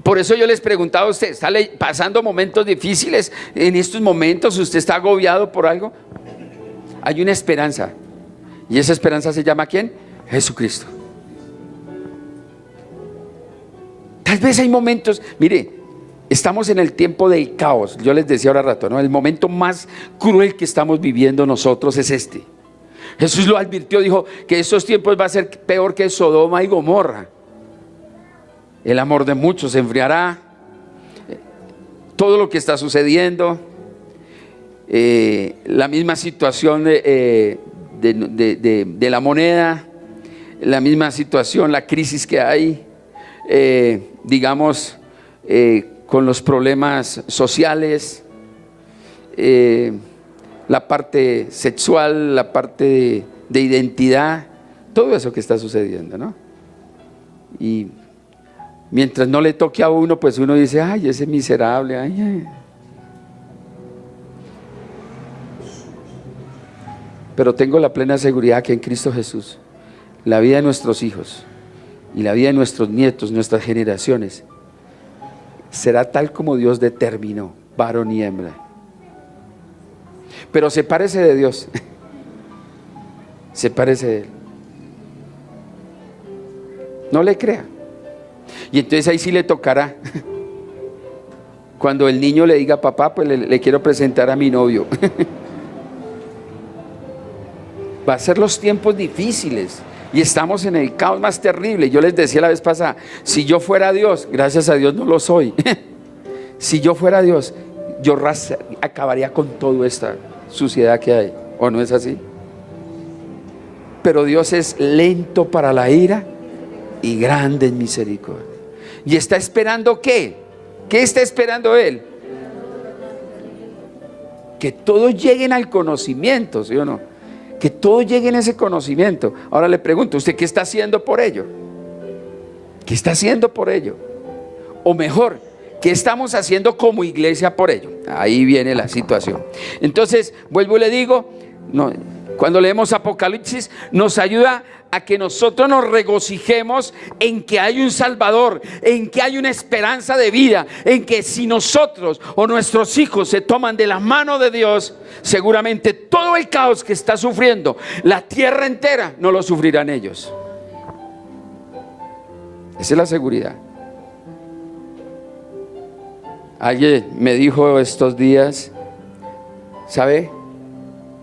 por eso yo les preguntaba a usted, ¿está pasando momentos difíciles? En estos momentos usted está agobiado por algo. Hay una esperanza, y esa esperanza se llama ¿quién? Jesucristo. Tal vez hay momentos, mire, estamos en el tiempo del caos. Yo les decía ahora rato, ¿no? El momento más cruel que estamos viviendo nosotros es este. Jesús lo advirtió, dijo que estos tiempos va a ser peor que Sodoma y Gomorra. El amor de muchos se enfriará. Todo lo que está sucediendo, la misma situación de la moneda, la misma situación, la crisis que hay, digamos, con los problemas sociales, la parte sexual, la parte de identidad, todo eso que está sucediendo, ¿no? Y mientras no le toque a uno, pues uno dice, ay, ese miserable, ay. Pero tengo la plena seguridad que en Cristo Jesús, la vida de nuestros hijos y la vida de nuestros nietos, nuestras generaciones, será tal como Dios determinó, varón y hembra. Pero sepárese de Dios, sepárese de Él. No le crea. Y entonces ahí sí le tocará. Cuando el niño le diga, papá, pues le quiero presentar a mi novio. Va a ser los tiempos difíciles y estamos en el caos más terrible. Yo les decía la vez pasada, si yo fuera Dios, gracias a Dios no lo soy. Si yo fuera Dios, yo acabaría con toda esta suciedad que hay. ¿O no es así? Pero Dios es lento para la ira y grande en misericordia. ¿Y está esperando qué? ¿Qué está esperando Él? Que todos lleguen al conocimiento, ¿sí o no? Que todos lleguen a ese conocimiento. Ahora le pregunto, ¿usted qué está haciendo por ello? ¿Qué está haciendo por ello? O mejor, ¿qué estamos haciendo como iglesia por ello? Ahí viene la situación. Entonces, vuelvo y le digo, no, cuando leemos Apocalipsis, nos ayuda a que nosotros nos regocijemos en que hay un Salvador, en que hay una esperanza de vida, en que si nosotros o nuestros hijos se toman de la mano de Dios, seguramente todo el caos que está sufriendo la tierra entera no lo sufrirán ellos. Esa es la seguridad. Alguien me dijo estos días, ¿sabe?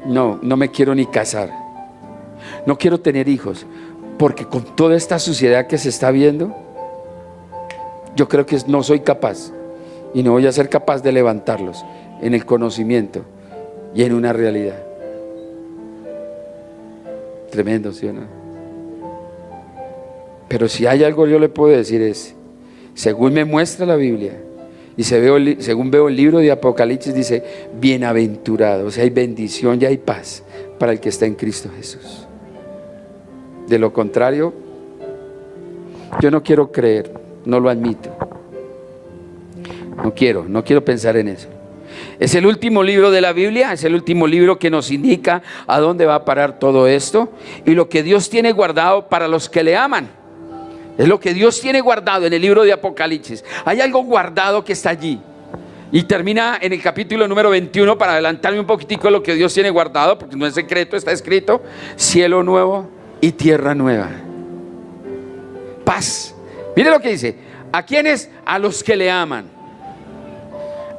No me quiero ni casar. No quiero tener hijos, porque con toda esta suciedad que se está viendo, yo creo que no soy capaz y no voy a ser capaz de levantarlos en el conocimiento y en una realidad. Tremendo, ¿sí o no? Pero si hay algo yo le puedo decir es, según me muestra la Biblia y según veo el libro de Apocalipsis, dice bienaventurado, o sea, hay bendición y hay paz para el que está en Cristo Jesús. De lo contrario, yo no quiero creer, no lo admito. No quiero pensar en eso. Es el último libro de la Biblia, es el último libro que nos indica a dónde va a parar todo esto y lo que Dios tiene guardado para los que le aman. Es lo que Dios tiene guardado en el libro de Apocalipsis. Hay algo guardado que está allí. Y termina en el capítulo número 21, para adelantarme un poquitico de lo que Dios tiene guardado, porque no es secreto, está escrito: cielo nuevo y tierra nueva, paz. Mire lo que dice: ¿a quiénes? A los que le aman.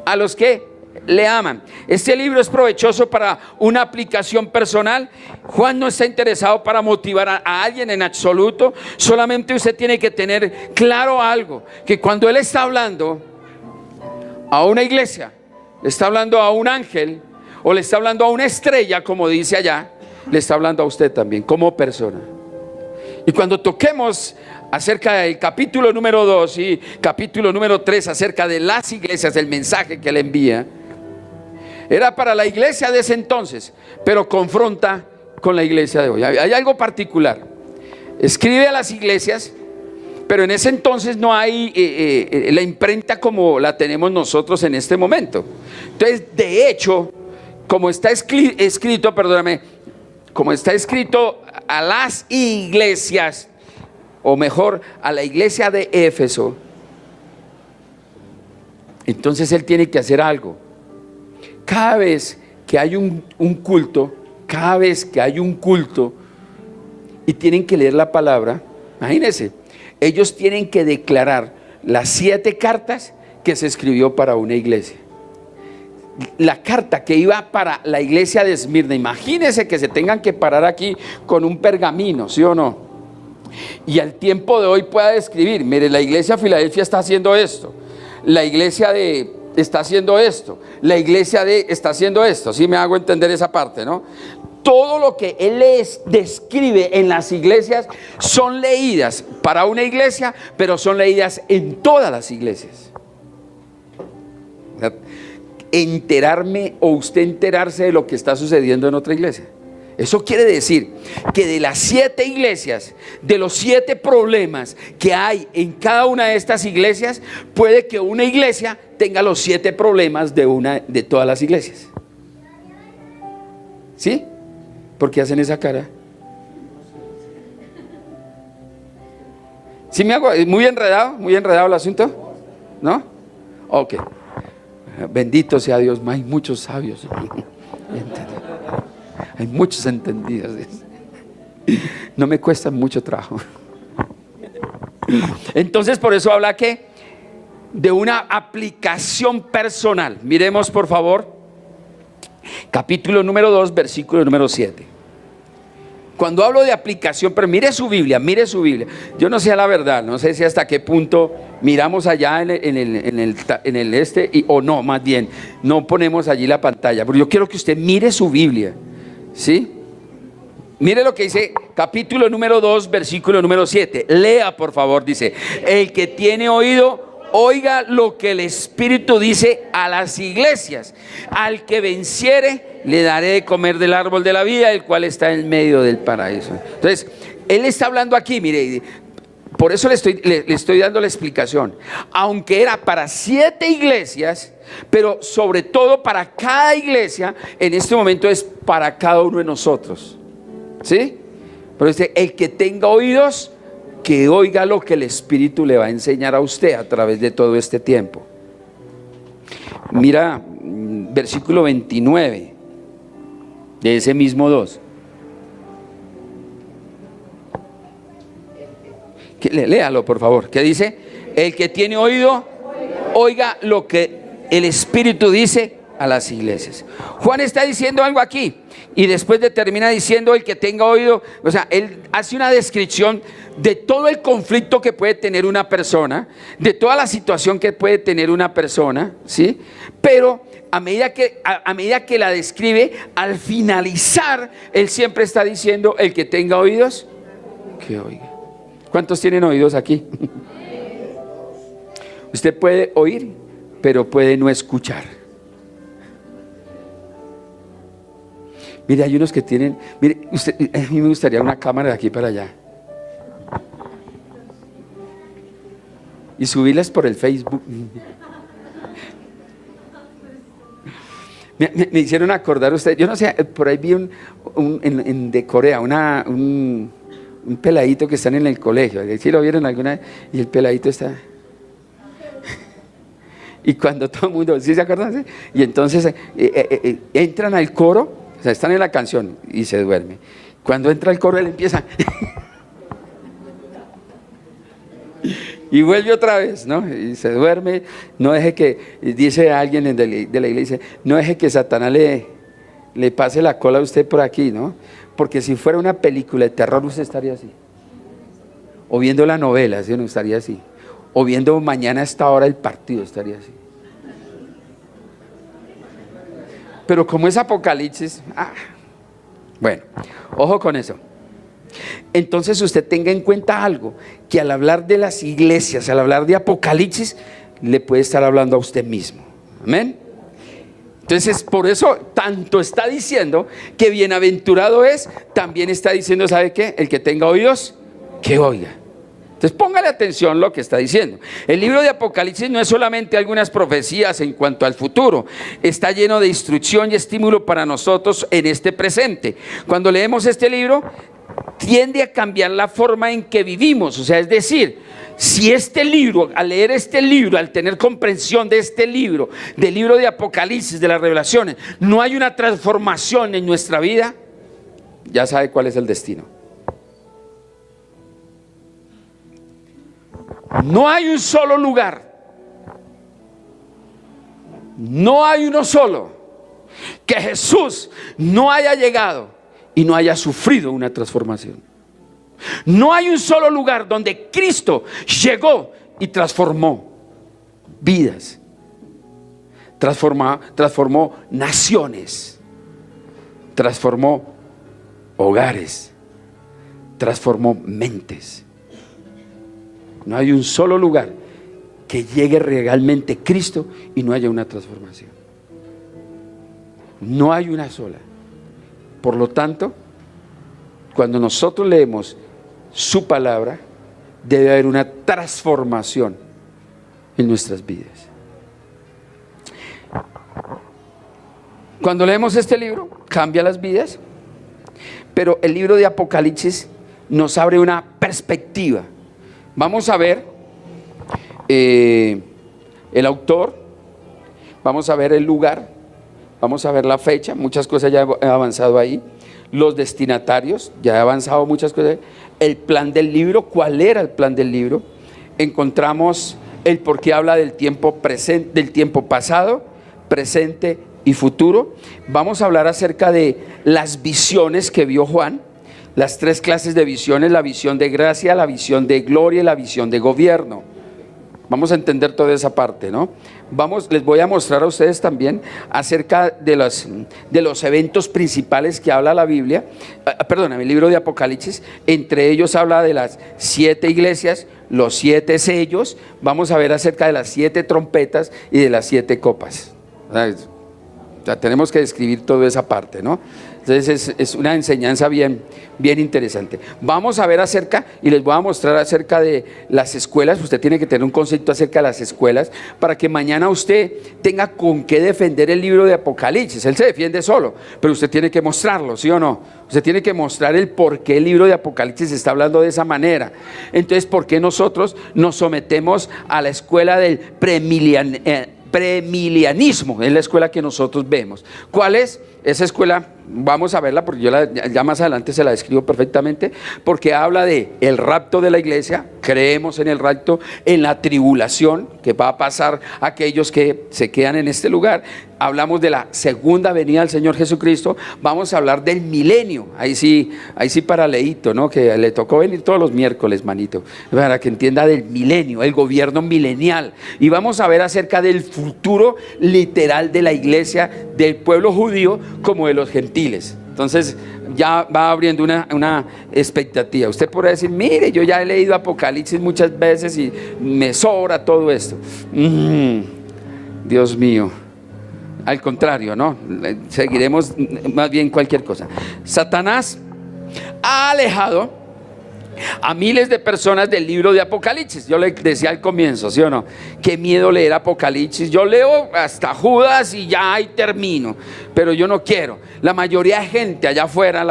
A los que le aman. Este libro es provechoso para una aplicación personal. Juan no está interesado para motivar a alguien en absoluto. Solamente usted tiene que tener claro algo, que cuando él está hablando a una iglesia, le está hablando a un ángel o le está hablando a una estrella, como dice allá, le está hablando a usted también como persona. Y cuando toquemos acerca del capítulo número 2 y capítulo número 3 acerca de las iglesias, el mensaje que él envía era para la iglesia de ese entonces, pero confronta con la iglesia de hoy. Hay algo particular. Escribe a las iglesias, pero en ese entonces no hay la imprenta como la tenemos nosotros en este momento. Entonces, de hecho, como está escrito, como está escrito a las iglesias, o mejor, a la iglesia de Éfeso, entonces él tiene que hacer algo. Cada vez que hay un culto, y tienen que leer la palabra, imagínense, ellos tienen que declarar las 7 cartas que se escribió para una iglesia. La carta que iba para la iglesia de Esmirna, imagínense que se tengan que parar aquí con un pergamino, ¿sí o no? Y al tiempo de hoy pueda describir: mire, la iglesia de Filadelfia está haciendo esto, la iglesia de está haciendo esto, la iglesia de está haciendo esto. ¿Sí me hago entender esa parte, no? Todo lo que él describe en las iglesias son leídas para una iglesia, pero son leídas en todas las iglesias. Enterarme o usted enterarse de lo que está sucediendo en otra iglesia. Eso quiere decir que de las 7 iglesias, de los 7 problemas que hay en cada una de estas iglesias, puede que una iglesia tenga los 7 problemas de todas las iglesias. ¿Sí? ¿Por qué hacen esa cara? ¿Sí me hago muy enredado el asunto? ¿No? Ok. Bendito sea Dios, hay muchos sabios. Hay muchos entendidos. No me cuesta mucho trabajo. Entonces, por eso habla que de una aplicación personal. Miremos, por favor, capítulo número 2, versículo número 7. Cuando hablo de aplicación, pero mire su Biblia. Yo no sé la verdad, no sé si hasta qué punto miramos allá o no, más bien, no ponemos allí la pantalla. Pero yo quiero que usted mire su Biblia, ¿sí? Mire lo que dice capítulo número 2, versículo número 7. Lea, por favor, dice: el que tiene oído, oiga lo que el Espíritu dice a las iglesias. Al que venciere, le daré de comer del árbol de la vida, el cual está en medio del paraíso. Entonces, él está hablando aquí, mire, por eso le estoy dando la explicación. Aunque era para 7 iglesias, pero sobre todo para cada iglesia, en este momento es para cada uno de nosotros. ¿Sí? Pero dice: el que tenga oídos, que oiga lo que el Espíritu le va a enseñar a usted a través de todo este tiempo. Mira, versículo 29 de ese mismo 2. Léalo, por favor. ¿Qué dice? El que tiene oído, oiga lo que el Espíritu dice a las iglesias. Juan está diciendo algo aquí y después termina diciendo: el que tenga oído. O sea, él hace una descripción de todo el conflicto que puede tener una persona, de toda la situación que puede tener una persona, ¿sí? Pero a medida que la describe, al finalizar, él siempre está diciendo: el que tenga oídos, que oiga. ¿Cuántos tienen oídos aquí? Usted puede oír, pero puede no escuchar. Mire, hay unos que tienen, mire, a mí me gustaría una cámara de aquí para allá y subirlas por el Facebook. Me hicieron acordar ustedes, yo no sé, por ahí vi de Corea, un peladito que están en el colegio. ¿Sí lo vieron alguna vez? Y el peladito está... Y cuando todo el mundo, ¿sí se acuerdan? Y entonces entran al coro. O sea, están en la canción y se duerme. Cuando entra el coro, él empieza y vuelve otra vez, ¿no? Y se duerme. No deje que, dice alguien de la iglesia, no deje que Satanás le pase la cola a usted por aquí, ¿no? Porque si fuera una película de terror, usted estaría así. O viendo la novela, ¿sí? No estaría así. O viendo mañana a esta hora el partido, estaría así. Pero como es Apocalipsis, bueno, ojo con eso. Entonces usted tenga en cuenta algo, que al hablar de las iglesias, al hablar de Apocalipsis, le puede estar hablando a usted mismo. Amén. Entonces, por eso tanto está diciendo que bienaventurado es, también está diciendo, ¿sabe qué? El que tenga oídos, que oiga. Entonces póngale atención lo que está diciendo. El libro de Apocalipsis no es solamente algunas profecías en cuanto al futuro, está lleno de instrucción y estímulo para nosotros en este presente. Cuando leemos este libro, tiende a cambiar la forma en que vivimos. O sea, es decir, si este libro, al leer este libro, al tener comprensión de este libro, del libro de Apocalipsis, de las revelaciones, no hay una transformación en nuestra vida, ya sabe cuál es el destino. No hay un solo lugar, no hay uno solo, que Jesús no haya llegado y no haya sufrido una transformación. No hay un solo lugar donde Cristo llegó y transformó vidas, transformó naciones, transformó hogares, transformó mentes. No hay un solo lugar que llegue realmente Cristo y no haya una transformación. No hay una sola. Por lo tanto, cuando nosotros leemos su palabra, debe haber una transformación en nuestras vidas. Cuando leemos este libro, cambia las vidas, pero el libro de Apocalipsis nos abre una perspectiva Vamos a ver el autor, vamos a ver el lugar, vamos a ver la fecha, muchas cosas ya he avanzado ahí, los destinatarios, ya he avanzado muchas cosas, el plan del libro, cuál era el plan del libro, encontramos el por qué habla del tiempo presente, del tiempo pasado, presente y futuro. Vamos a hablar acerca de las visiones que vio Juan, las 3 clases de visiones: la visión de gracia, la visión de gloria y la visión de gobierno. Vamos a entender toda esa parte, ¿no? Les voy a mostrar a ustedes también acerca de los eventos principales que habla la Biblia, perdóname, el libro de Apocalipsis. Entre ellos habla de las 7 iglesias, los 7 sellos. Vamos a ver acerca de las 7 trompetas y de las 7 copas. O sea, tenemos que describir toda esa parte, ¿no? Entonces es una enseñanza bien interesante. Vamos a ver acerca, y les voy a mostrar acerca de las escuelas. Usted tiene que tener un concepto acerca de las escuelas para que mañana usted tenga con qué defender el libro de Apocalipsis. Él se defiende solo, pero usted tiene que mostrarlo, ¿sí o no? Usted tiene que mostrar el por qué el libro de Apocalipsis está hablando de esa manera. Entonces, ¿por qué nosotros nos sometemos a la escuela del premilianismo? Es la escuela que nosotros vemos. ¿Cuál es esa escuela? Vamos a verla porque yo ya más adelante se la describo perfectamente, porque habla de el rapto de la iglesia. Creemos en el rapto, en la tribulación que va a pasar a aquellos que se quedan en este lugar. Hablamos de la segunda venida del Señor Jesucristo. Vamos a hablar del milenio. Ahí sí para Leito, ¿no? Que le tocó venir todos los miércoles, manito, para que entienda del milenio, el gobierno milenial. Y vamos a ver acerca del futuro literal de la iglesia, del pueblo judío como de los gentiles. Entonces ya va abriendo una expectativa. Usted podrá decir: mire, yo ya he leído Apocalipsis muchas veces y me sobra todo esto. Dios mío. Al contrario, ¿no? Seguiremos más bien cualquier cosa. Satanás ha alejado a miles de personas del libro de Apocalipsis. Yo le decía al comienzo, ¿sí o no? Qué miedo leer Apocalipsis. Yo leo hasta Judas y ya ahí termino, pero yo no quiero. La mayoría de gente allá afuera,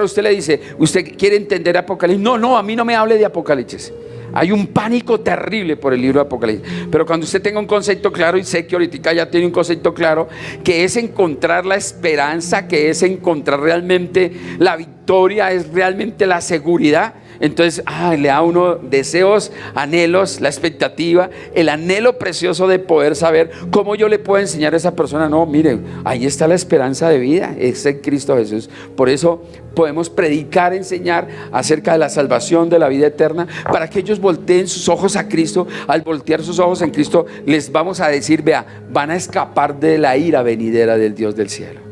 usted le dice: ¿usted quiere entender Apocalipsis? No, a mí no me hable de Apocalipsis. Hay un pánico terrible por el libro de Apocalipsis. Pero cuando usted tenga un concepto claro, y sé que ahorita ya tiene un concepto claro, que es encontrar la esperanza, que es encontrar realmente la victoria, es realmente la seguridad, entonces le da a uno deseos, anhelos, la expectativa, el anhelo precioso de poder saber cómo yo le puedo enseñar a esa persona: no, mire, ahí está la esperanza de vida, es en Cristo Jesús. Por eso podemos predicar, enseñar acerca de la salvación, de la vida eterna, para que ellos volteen sus ojos a Cristo. Al voltear sus ojos en Cristo, les vamos a decir: vea, van a escapar de la ira venidera del Dios del cielo.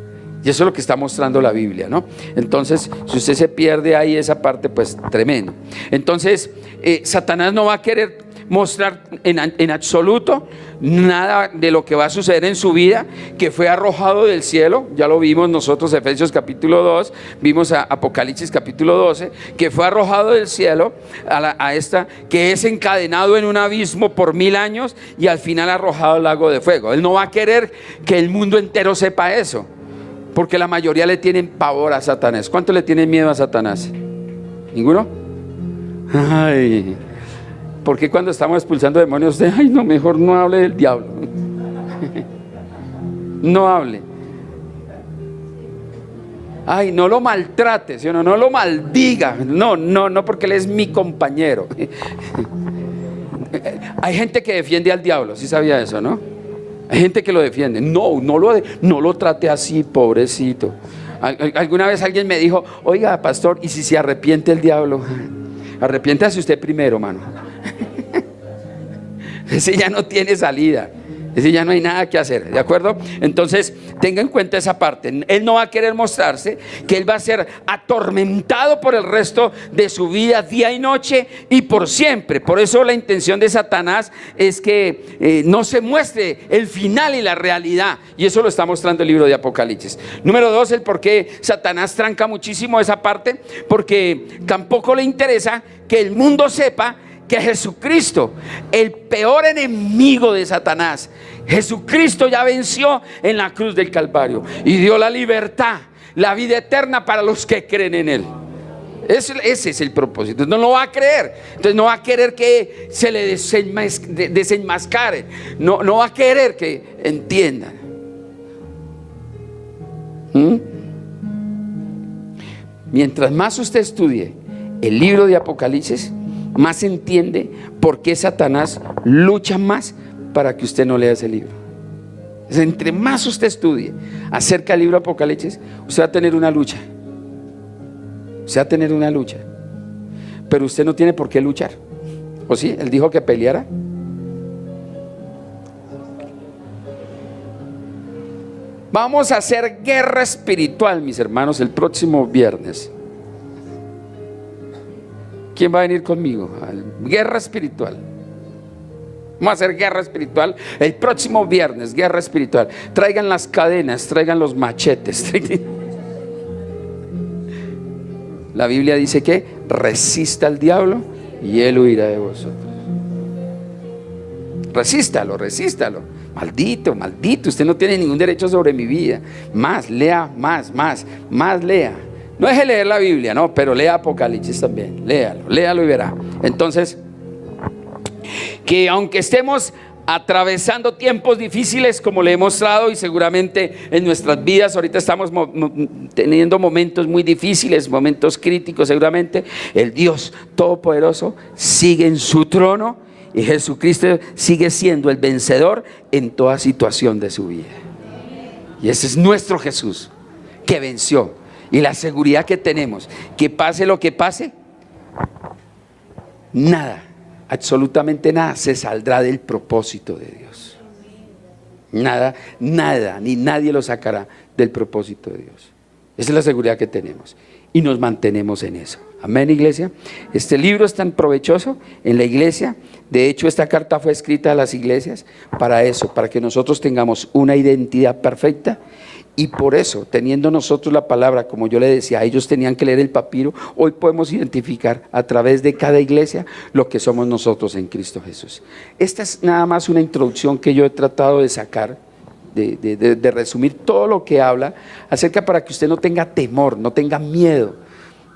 Y eso es lo que está mostrando la Biblia, ¿no? Entonces, si usted se pierde ahí esa parte, pues tremendo. Entonces, Satanás no va a querer mostrar en absoluto nada de lo que va a suceder en su vida, que fue arrojado del cielo. Ya lo vimos nosotros, Efesios capítulo 2, vimos a Apocalipsis capítulo 12, que fue arrojado del cielo que es encadenado en un abismo por 1000 años y al final arrojado al lago de fuego. Él no va a querer que el mundo entero sepa eso, porque la mayoría le tienen pavor a Satanás. ¿Cuánto le tienen miedo a Satanás? ¿Ninguno? Ay, ¿por qué cuando estamos expulsando demonios no, mejor no hable del diablo? No hable. Ay, no lo maltrate, ¿sí o no? No lo maldiga. No, porque él es mi compañero. Hay gente que defiende al diablo, ¿sí sabía eso, no? Hay gente que lo defiende. No lo trate así, pobrecito. Alguna vez alguien me dijo: oiga, pastor, ¿y si se arrepiente el diablo? Arrepiéntase usted primero, mano. Ese ya no tiene salida. Ese ya no hay nada que hacer, ¿de acuerdo? Entonces, tenga en cuenta esa parte. Él no va a querer mostrarse, que él va a ser atormentado por el resto de su vida, día y noche, y por siempre. Por eso la intención de Satanás es que no se muestre el final y la realidad. Y eso lo está mostrando el libro de Apocalipsis. Número 2, el por qué Satanás tranca muchísimo esa parte. Porque tampoco le interesa que el mundo sepa que Jesucristo, el peor enemigo de Satanás, Jesucristo ya venció en la cruz del Calvario y dio la libertad, la vida eterna para los que creen en Él. Ese es el propósito. No lo va a creer. Entonces no va a querer que se le desenmascare. No va a querer que entiendan. Mientras más usted estudie el libro de Apocalipsis, más entiende por qué Satanás lucha más para que usted no lea ese libro. Entre más usted estudie acerca del libro de Apocalipsis, usted va a tener una lucha. Usted va a tener una lucha. Pero usted no tiene por qué luchar. ¿O sí? Él dijo que peleara. Vamos a hacer guerra espiritual, mis hermanos, el próximo viernes. ¿Quién va a venir conmigo? Guerra espiritual. Vamos a hacer guerra espiritual el próximo viernes, guerra espiritual. Traigan las cadenas, traigan los machetes. La Biblia dice que resista al diablo y él huirá de vosotros. Resístalo. Maldito, usted no tiene ningún derecho sobre mi vida. Más, lea, más lea. No deje leer la Biblia, no, pero lea Apocalipsis también. Léalo y verá. Entonces, que aunque estemos atravesando tiempos difíciles, como le he mostrado, y seguramente en nuestras vidas ahorita estamos teniendo momentos muy difíciles, momentos críticos, seguramente el Dios Todopoderoso sigue en su trono y Jesucristo sigue siendo el vencedor en toda situación de su vida. Y ese es nuestro Jesús que venció, y la seguridad que tenemos, que pase lo que pase, nada, absolutamente nada se saldrá del propósito de Dios. Nada, ni nadie lo sacará del propósito de Dios. Esa es la seguridad que tenemos y nos mantenemos en eso. Amén, iglesia. Este libro es tan provechoso en la iglesia. De hecho, esta carta fue escrita a las iglesias para eso, para que nosotros tengamos una identidad perfecta. Y por eso, teniendo nosotros la palabra, como yo le decía, ellos tenían que leer el papiro. Hoy podemos identificar a través de cada iglesia lo que somos nosotros en Cristo Jesús. Esta es nada más una introducción que yo he tratado de sacar, de resumir todo lo que habla acerca, para que usted no tenga temor, no tenga miedo,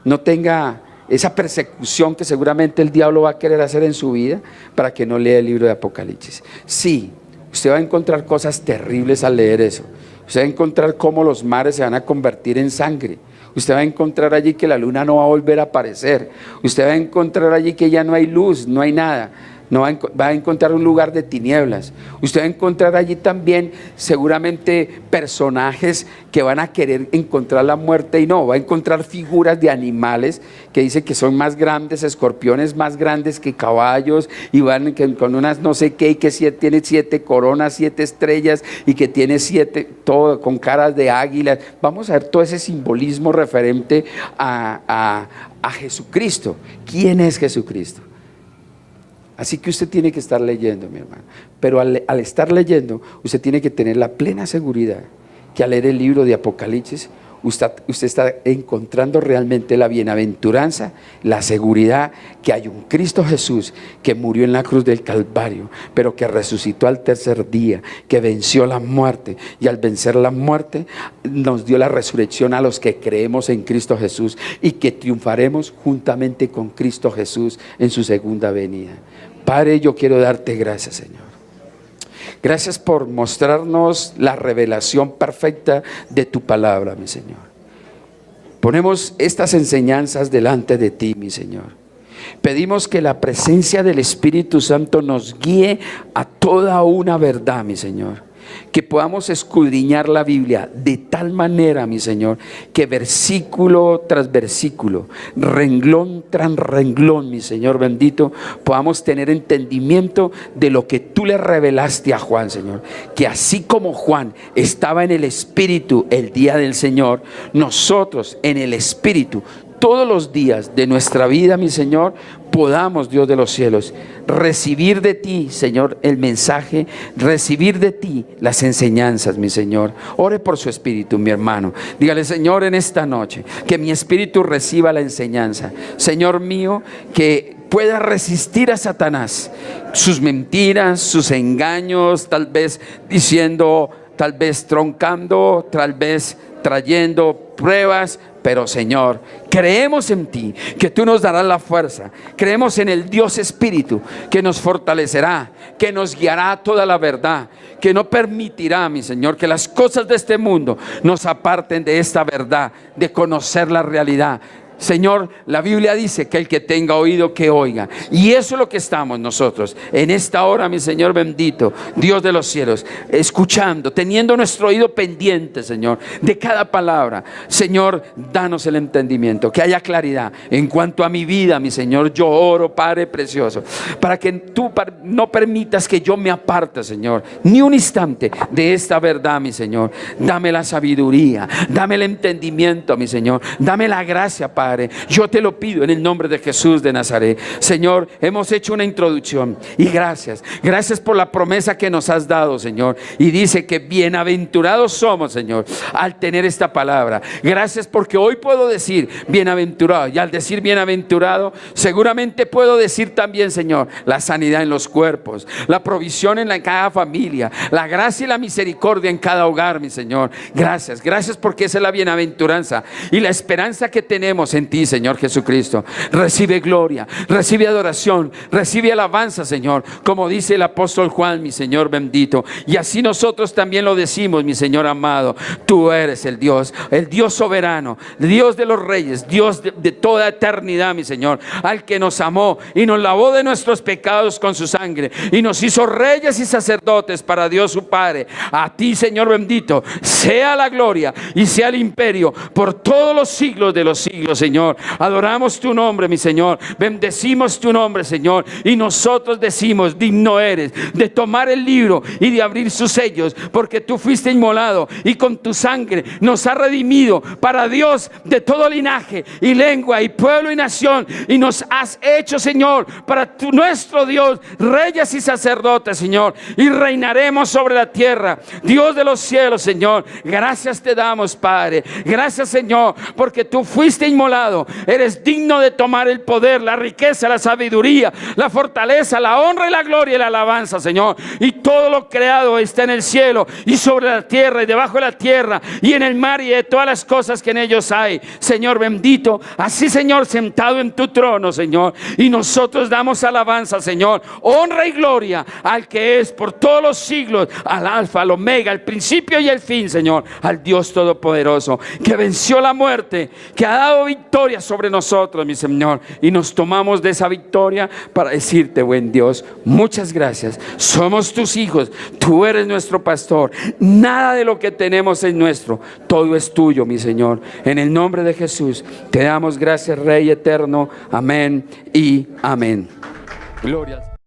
no tenga esa persecución que seguramente el diablo va a querer hacer en su vida, para que no lea el libro de Apocalipsis. Sí, usted va a encontrar cosas terribles al leer eso. Usted va a encontrar cómo los mares se van a convertir en sangre. Usted va a encontrar allí que la luna no va a volver a aparecer. Usted va a encontrar allí que ya no hay luz, no hay nada. No va a encontrar un lugar de tinieblas. Usted va a encontrar allí también seguramente personajes que van a querer encontrar la muerte, y no, va a encontrar figuras de animales que dice que son más grandes, escorpiones más grandes que caballos, y van con unas no sé qué, y que tiene 7 coronas, 7 estrellas, y que tiene 7, todo con caras de águilas. Vamos a ver todo ese simbolismo referente a Jesucristo. ¿Quién es Jesucristo? Así que usted tiene que estar leyendo, mi hermano. Pero al estar leyendo, usted tiene que tener la plena seguridad que al leer el libro de Apocalipsis, usted está encontrando realmente la bienaventuranza, la seguridad que hay un Cristo Jesús que murió en la cruz del Calvario, pero que resucitó al tercer día, que venció la muerte, y al vencer la muerte nos dio la resurrección a los que creemos en Cristo Jesús, y que triunfaremos juntamente con Cristo Jesús en su segunda venida. Padre, yo quiero darte gracias, Señor. Gracias por mostrarnos la revelación perfecta de tu palabra, mi Señor. Ponemos estas enseñanzas delante de ti, mi Señor. Pedimos que la presencia del Espíritu Santo nos guíe a toda una verdad, mi Señor. Que podamos escudriñar la Biblia de tal manera, mi Señor, que versículo tras versículo, renglón tras renglón, mi Señor bendito, podamos tener entendimiento de lo que tú le revelaste a Juan, Señor. Que así como Juan estaba en el Espíritu el día del Señor, nosotros en el Espíritu todos los días de nuestra vida, mi Señor, podamos, Dios de los cielos, recibir de ti, Señor, el mensaje, recibir de ti las enseñanzas, mi Señor. Ore por su espíritu, mi hermano. Dígale, Señor, en esta noche, que mi espíritu reciba la enseñanza. Señor mío, que pueda resistir a Satanás, sus mentiras, sus engaños, tal vez diciendo, tal vez troncando, tal vez trayendo pruebas, Pero Señor, creemos en ti, que tú nos darás la fuerza. Creemos en el Dios Espíritu, que nos fortalecerá, que nos guiará a toda la verdad, que no permitirá, mi Señor, que las cosas de este mundo nos aparten de esta verdad, de conocer la realidad. Señor, la Biblia dice que el que tenga oído que oiga. Y eso es lo que estamos nosotros en esta hora, mi Señor bendito, Dios de los cielos, escuchando, teniendo nuestro oído pendiente, Señor, de cada palabra. Señor, danos el entendimiento, que haya claridad en cuanto a mi vida, mi Señor. Yo oro, Padre precioso, para que tú no permitas que yo me aparte, Señor, ni un instante de esta verdad, mi Señor. Dame la sabiduría, dame el entendimiento, mi Señor. Dame la gracia, Padre. Yo te lo pido en el nombre de Jesús de Nazaret. Señor, hemos hecho una introducción y gracias por la promesa que nos has dado, Señor. Y dice que bienaventurados somos, Señor, al tener esta palabra. Gracias porque hoy puedo decir bienaventurado, y al decir bienaventurado seguramente puedo decir también, Señor, la sanidad en los cuerpos, la provisión en cada familia, la gracia y la misericordia en cada hogar, mi Señor. Gracias porque esa es la bienaventuranza y la esperanza que tenemos en ti, Señor Jesucristo. Recibe gloria, recibe adoración, recibe alabanza, Señor, como dice el apóstol Juan, mi Señor bendito. Y así nosotros también lo decimos, mi Señor amado. Tú eres el Dios soberano, Dios de los reyes, Dios de toda eternidad, mi Señor, al que nos amó y nos lavó de nuestros pecados con su sangre y nos hizo reyes y sacerdotes para Dios su Padre. A ti, Señor bendito, sea la gloria y sea el imperio por todos los siglos de los siglos, Señor. Adoramos tu nombre, mi Señor. Bendecimos tu nombre, Señor. Y nosotros decimos, digno eres de tomar el libro y de abrir sus sellos, porque tú fuiste inmolado y con tu sangre nos has redimido para Dios de todo linaje y lengua y pueblo y nación. Y nos has hecho, Señor, para nuestro Dios, reyes y sacerdotes, Señor. Y reinaremos sobre la tierra. Dios de los cielos, Señor. Gracias te damos, Padre. Gracias, Señor, porque tú fuiste inmolado. Eres digno de tomar el poder, la riqueza, la sabiduría, la fortaleza, la honra y la gloria y la alabanza, Señor. Y todo lo creado está en el cielo y sobre la tierra y debajo de la tierra y en el mar y de todas las cosas que en ellos hay. Señor bendito, así, Señor, sentado en tu trono, Señor. Y nosotros damos alabanza, Señor, honra y gloria al que es por todos los siglos, al alfa, al omega, al principio y el fin, Señor, al Dios todopoderoso, que venció la muerte, que ha dado victoria sobre nosotros, mi Señor, y nos tomamos de esa victoria para decirte, buen Dios, muchas gracias. Somos tus hijos, tú eres nuestro pastor, nada de lo que tenemos es nuestro, todo es tuyo, mi Señor. En el nombre de Jesús te damos gracias, Rey eterno. Amén y amén. Gloria.